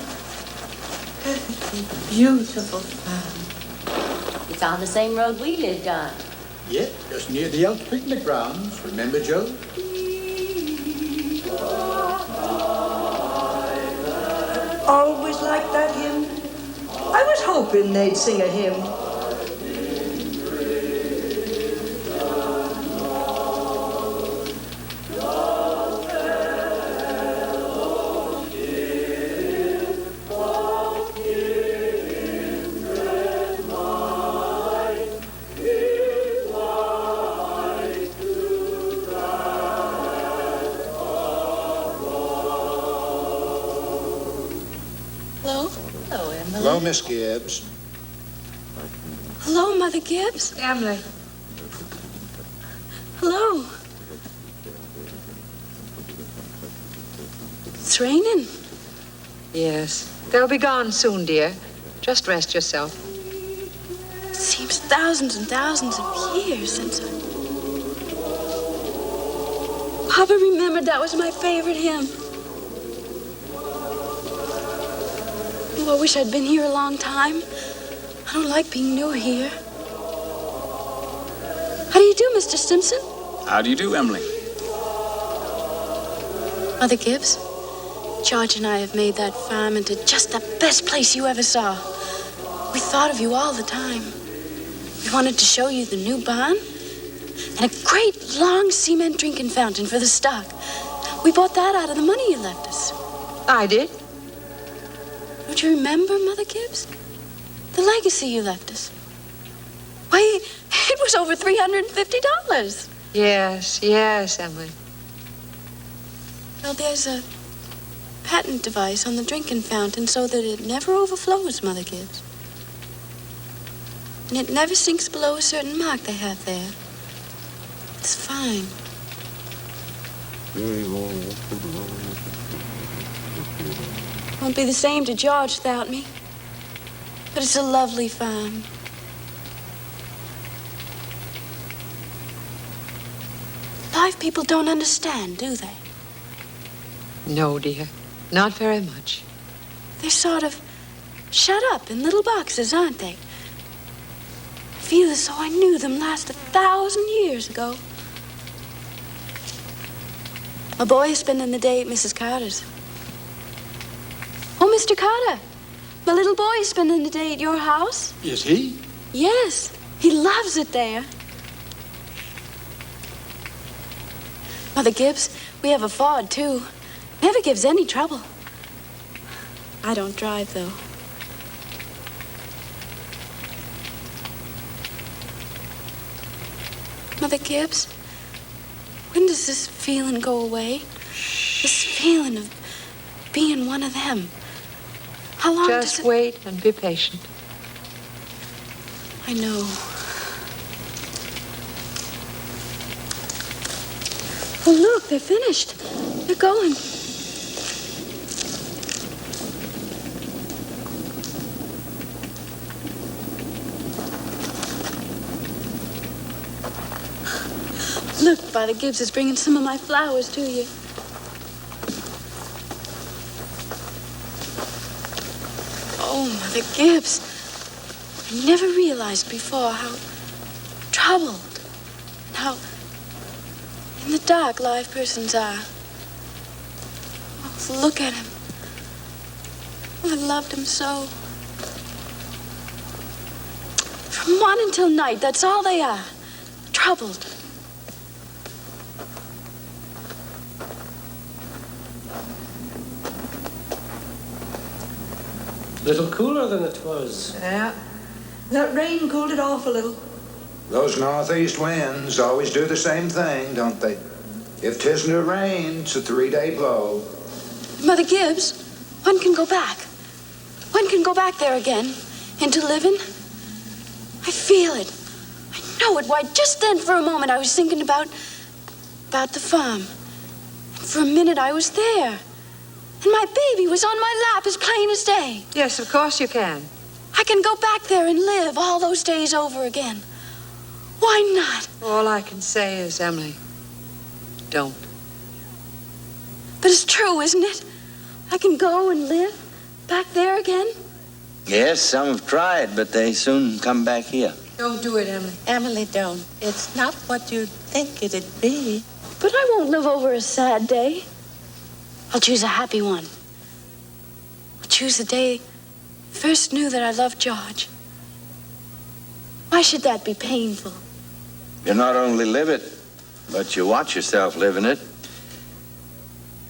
Perfectly beautiful farm. It's on the same road we lived on. Yep, just near the Elk picnic grounds. Remember, Joe? Always like that hymn. I was hoping they'd sing a hymn. Hello, Miss Gibbs. Hello, Mother Gibbs. Emily. Hello. It's raining. Yes. They'll be gone soon, dear. Just rest yourself. It seems thousands and thousands of years since Papa remembered that was my favorite hymn. Oh, I wish I'd been here a long time. I don't like being new here. How do you do, Mr. Simpson? How do you do, Emily? Mother Gibbs, George and I have made that farm into just the best place you ever saw. We thought of you all the time. We wanted to show you the new barn and a great long cement drinking fountain for the stock. We bought that out of the money you left us. I did. Don't you remember, Mother Gibbs? The legacy you left us. Why, it was over $350. Yes, Emily. Well, there's a patent device on the drinking fountain so that it never overflows, Mother Gibbs. And it never sinks below a certain mark they have there. It's fine. Won't be the same to George without me. But it's a lovely farm. Live people don't understand, do they? No, dear. Not very much. They're sort of shut up in little boxes, aren't they? I feel as though I knew them last 1,000 years ago. My boy is spending the day at Mrs. Carter's. Oh, Mr. Carter, my little boy is spending the day at your house. Is he? Yes, he loves it there. Mother Gibbs, we have a Ford, too. Never gives any trouble. I don't drive, though. Mother Gibbs, when does this feeling go away? This feeling of being one of them. How long does it... Just wait and be patient. I know. Oh, look, they're finished. They're going. Look, Father Gibbs is bringing some of my flowers to you. Oh, Mother Gibbs, I never realized before how troubled and how in the dark live persons are. Oh, look at him. I loved him so. From morning until night, that's all they are. Troubled. Little cooler than it was. Yeah. That rain cooled it off a little. Those northeast winds always do the same thing, don't they? If 'tisn't a rain, it's a 3-day blow. Mother Gibbs, one can go back. One can go back there again into living. I feel it. I know it. Why, just then for a moment I was thinking about the farm. And for a minute I was there. And my baby was on my lap as plain as day. Yes, of course you can. I can go back there and live all those days over again. Why not? All I can say is, Emily, don't. But it's true, isn't it? I can go and live back there again. Yes, some have tried, but they soon come back here. Don't do it, Emily. Emily, don't. It's not what you think it'd be. But I won't live over a sad day. I'll choose a happy one. I'll choose the day I first knew that I loved George. Why should that be painful? You not only live it, but you watch yourself living it.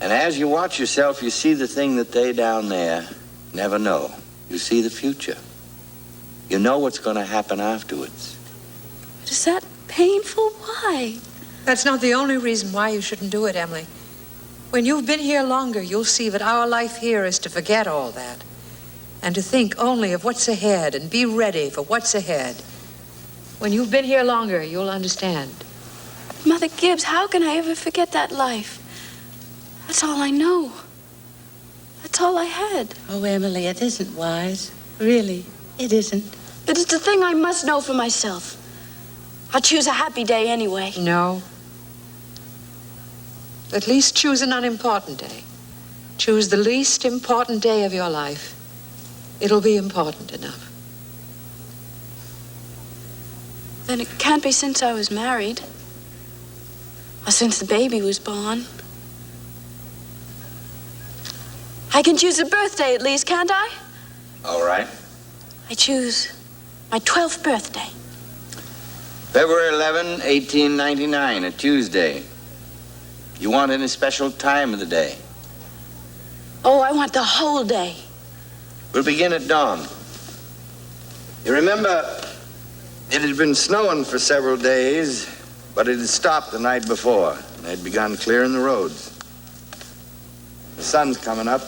And as you watch yourself, you see the thing that they down there never know. You see the future. You know what's going to happen afterwards. But is that painful? Why? That's not the only reason why you shouldn't do it, Emily. When you've been here longer, you'll see that our life here is to forget all that and to think only of what's ahead and be ready for what's ahead. When you've been here longer, you'll understand. Mother Gibbs, how can I ever forget that life? That's all I know. That's all I had. Oh, Emily, it isn't wise. Really, it isn't. But it's the thing I must know for myself. I'll choose a happy day anyway. No. At least choose an unimportant day. Choose the least important day of your life. It'll be important enough. Then it can't be since I was married. Or since the baby was born. I can choose a birthday at least, can't I? All right. I choose my 12th birthday. February 11, 1899, a Tuesday. You want any special time of the day? Oh, I want the whole day. We'll begin at dawn. You remember, it had been snowing for several days, but it had stopped the night before. They had begun clearing the roads. The sun's coming up.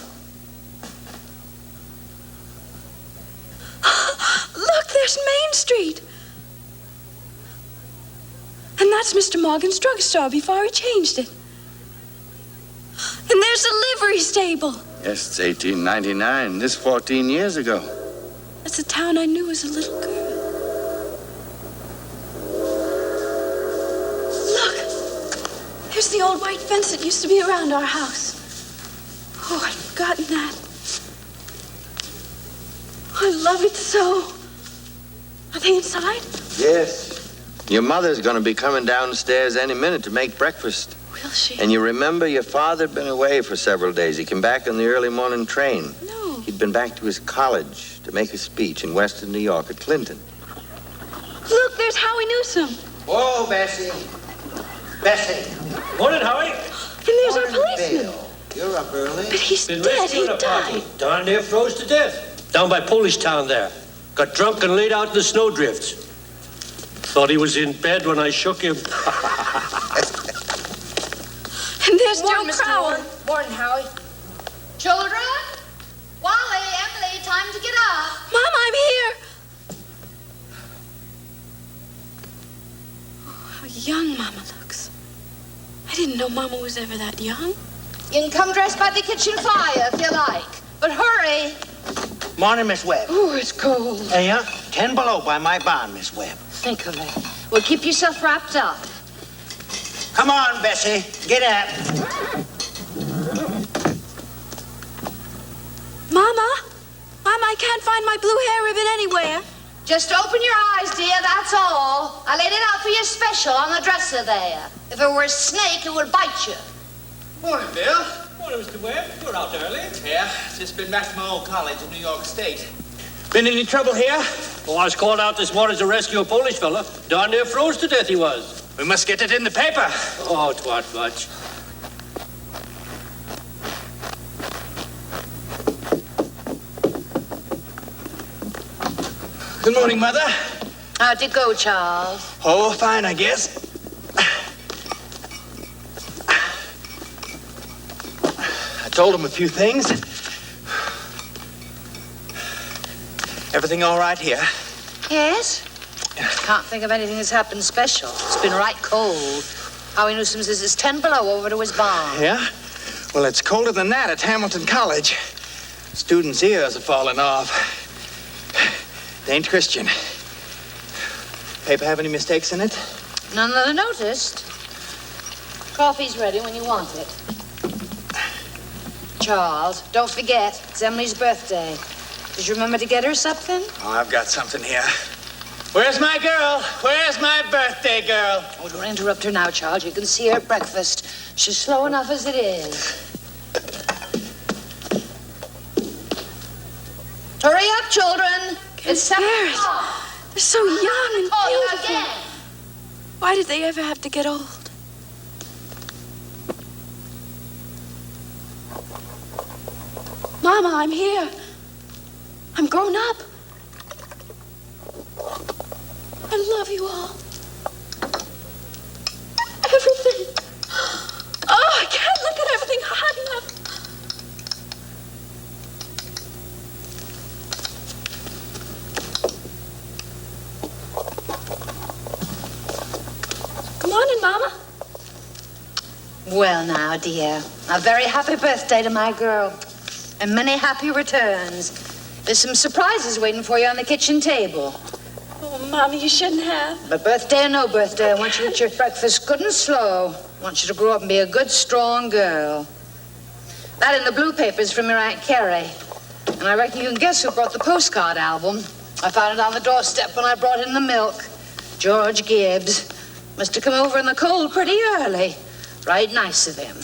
Look, there's Main Street. And that's Mr. Morgan's drugstore before he changed it. And there's the livery stable. Yes, it's 1899. This 14 years ago. That's the town I knew as a little girl. Look, there's the old white fence that used to be around our house. Oh, I'd forgotten that. I love it so. Are they inside? Yes. Your mother's going to be coming downstairs any minute to make breakfast. We'll will she? And you remember your father had been away for several days. He came back on the early morning train. No. He'd been back to his college to make a speech in Western New York at Clinton. Look, there's Howie Newsom. Whoa, Bessie. Bessie. Morning, Howie. And there's our policeman. You're up early. But he's Been dead. He rescuing a died. party. Darn near froze to death. Down by Polish Town there. Got drunk and laid out in the snowdrifts. Thought he was in bed when I shook him. And there's Morning, Joe Mr. Crowell. Warren. Morning, Howie. Children? Wally, Emily, time to get up. Mom, I'm here. Oh, how young Mama looks. I didn't know Mama was ever that young. You can come dressed by the kitchen fire if you like. But hurry. Morning, Miss Webb. Oh, it's cold. Hey, 10 below by my barn, Miss Webb. Think of it. Well, keep yourself wrapped up. Come on, Bessie. Get up. Mama? Mama, I can't find my blue hair ribbon anywhere. Just open your eyes, dear, that's all. I laid it out for you special on the dresser there. If it were a snake, it would bite you. Morning, Bill. Morning, Mr. Webb. You're out early. Yeah, just been back to my old college in New York State. Been any trouble here? Oh, I was called out this morning to rescue a Polish fella. Darn near froze to death he was. We must get it in the paper. Oh, twat much. Good morning, Mother. How'd it go, Charles? Oh, fine, I guess. I told him a few things. Everything all right here? Yes? Can't think of anything that's happened special. It's been right cold. Howie Newsom says it's 10 below over to his barn. Yeah? Well, it's colder than that at Hamilton College. Students' ears are falling off. They ain't Christian. Paper have any mistakes in it? None that I noticed. Coffee's ready when you want it. Charles, don't forget, it's Emily's birthday. Did you remember to get her something? Oh, I've got something here. Where's my girl? Where's my birthday girl? Oh, don't interrupt her now, Charles. You can see her at breakfast. She's slow enough as it is. Hurry up, children. It's 7 o'clock. They're so young and Call you beautiful. again. Why did they ever have to get old? Mama, I'm here. I'm grown up. I love you all. Everything. Oh, I can't look at everything hard enough. Good morning, Mama. Well, now, dear, a very happy birthday to my girl. And many happy returns. There's some surprises waiting for you on the kitchen table. Oh, Mommy, you shouldn't have. But birthday or no birthday, I want you to eat your breakfast good and slow. I want you to grow up and be a good, strong girl. That in the blue paper's from your Aunt Carrie. And I reckon you can guess who brought the postcard album. I found it on the doorstep when I brought in the milk. George Gibbs. Must have come over in the cold pretty early. Right nice of him.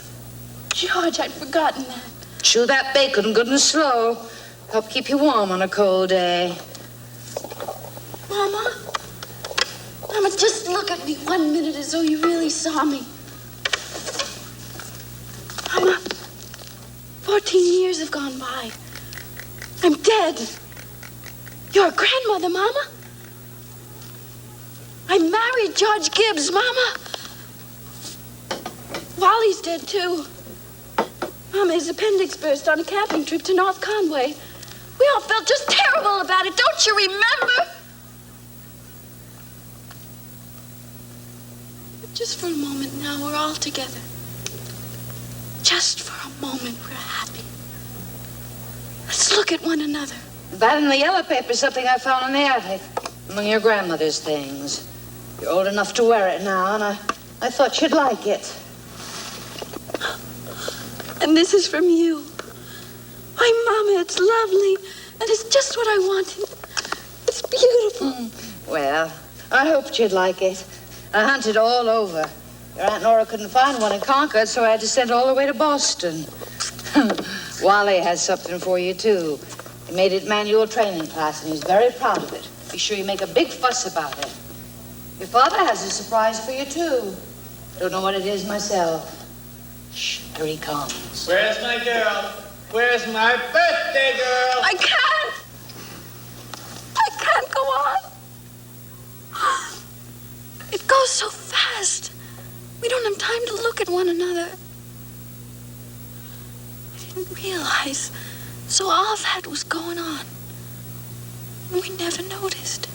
George, I'd forgotten that. Chew that bacon good and slow. Help keep you warm on a cold day. Mama? Mama, just look at me 1 minute as though you really saw me. Mama, 14 years have gone by. I'm dead. You're a grandmother, Mama. I married George Gibbs, Mama. Wally's dead, too. Mama, his appendix burst on a camping trip to North Conway. We all felt just terrible about it. Don't you remember? But just for a moment now, we're all together. Just for a moment, we're happy. Let's look at one another. That in the yellow paper is something I found in the attic. Among your grandmother's things. You're old enough to wear it now, and I thought you'd like it. And this is from you. Why, Mama, it's lovely. And it's just what I wanted. It's beautiful. Well, I hoped you'd like it. I hunted all over. Your Aunt Nora couldn't find one in Concord, so I had to send it all the way to Boston. Wally has something for you, too. He made it manual training class, and he's very proud of it. Be sure you make a big fuss about it. Your father has a surprise for you, too. Don't know what it is myself. Shh, here he comes. Where's my girl? Where's my birthday girl? I can't go on. It goes so fast. We don't have time to look at one another. I didn't realize so all that was going on. We never noticed.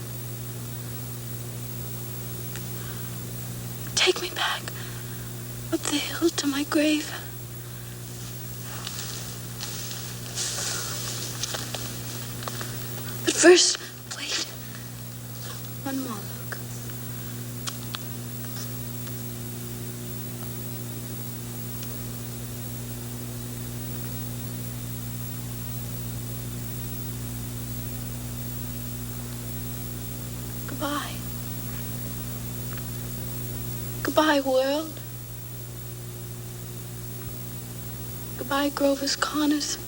Take me back up the hill to my grave. But first, wait. One more look. Goodbye. Goodbye, world. Goodbye, Grover's Corners.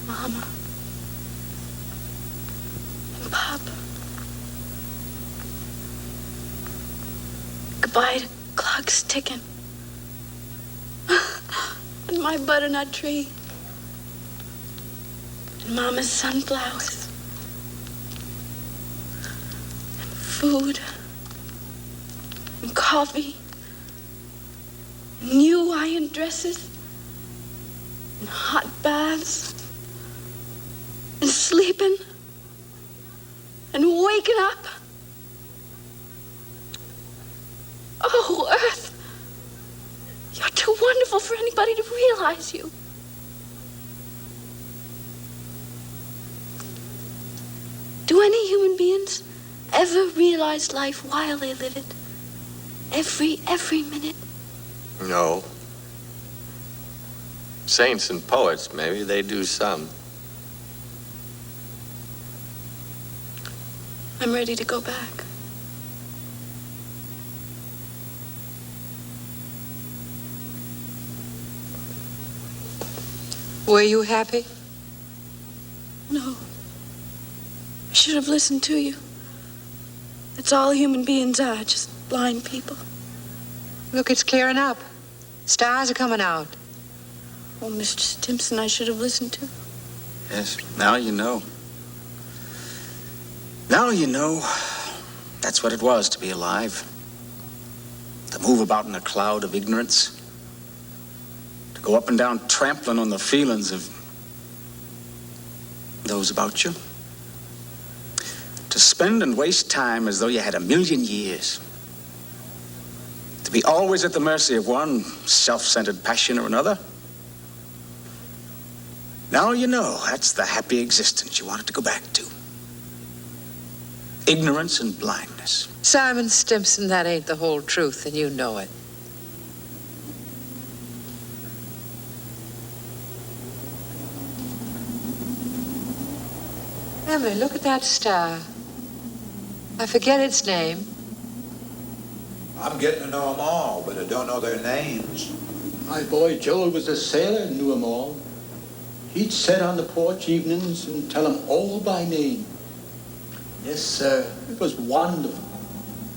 Mama. And Papa. Goodbye to clocks ticking. And my butternut tree. And Mama's sunflowers. And food. And coffee. And new iron dresses. And hot baths. And sleeping. And waking up. Oh, Earth. You're too wonderful for anybody to realize you. Do any human beings ever realize life while they live it? Every minute? No. Saints and poets, maybe they do some. I'm ready to go back. Were you happy? No. I should have listened to you. That's all human beings are, just blind people. Look, it's clearing up. Stars are coming out. Oh, Mr. Stimson, I should have listened to. Yes, now you know. Now you know. That's what it was to be alive. To move about in a cloud of ignorance. To go up and down trampling on the feelings of those about you. To spend and waste time as though you had 1,000,000 years. To be always at the mercy of one self-centered passion or another. Now you know that's the happy existence you wanted to go back to. Ignorance and blindness. Simon Stimson, that ain't the whole truth, and you know it. Emily, look at that star. I forget its name. I'm getting to know them all, but I don't know their names. My boy Joel was a sailor and knew them all. He'd sit on the porch evenings and tell them all by name. Yes, sir. It was wonderful.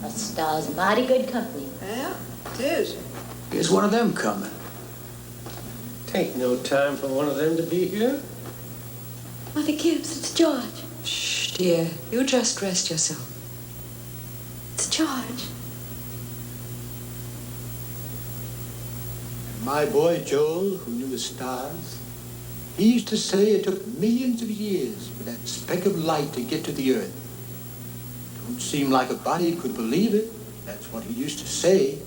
A star's mighty good company. Yeah, it is. Here's one of them coming. Tain't no time for one of them to be here. Mother Gibbs, it's George. Shh, dear. You just rest yourself. It's George. My boy Joel, who knew the stars, he used to say it took millions of years for that speck of light to get to the earth. Don't seem like a body could believe it. That's what he used to say.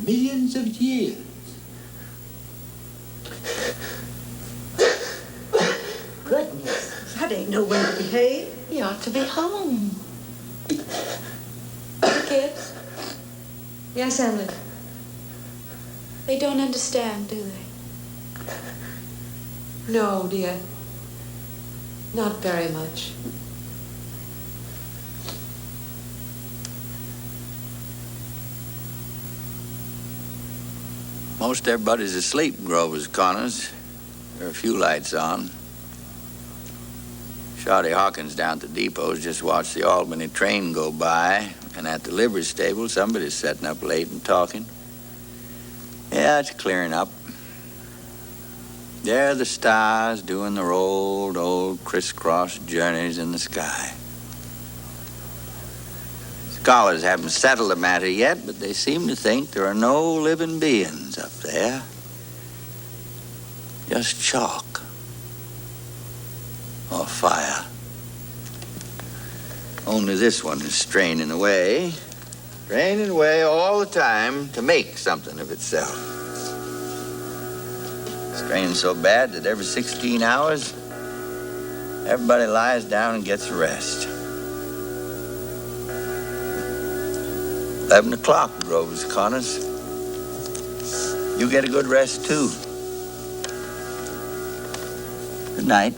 Millions of years. Goodness. That ain't no way to behave. You ought to be home. Mother Gibbs, Yes, Emily. they don't understand, do they? No, dear. Not very much. Most everybody's asleep in Grover's Corners. There are a few lights on. Shorty Hawkins down at the depot's just watched the Albany train go by, and at the livery stable, somebody's sitting up late and talking. Yeah, it's clearing up. There are the stars doing their old crisscross journeys in the sky. Scholars haven't settled the matter yet, but they seem to think there are no living beings up there. Just chalk or fire. Only this one is straining away all the time to make something of itself. Straining so bad that every 16 hours, everybody lies down and gets a rest. 11 o'clock, Grover's Corners. You get a good rest, too. Good night.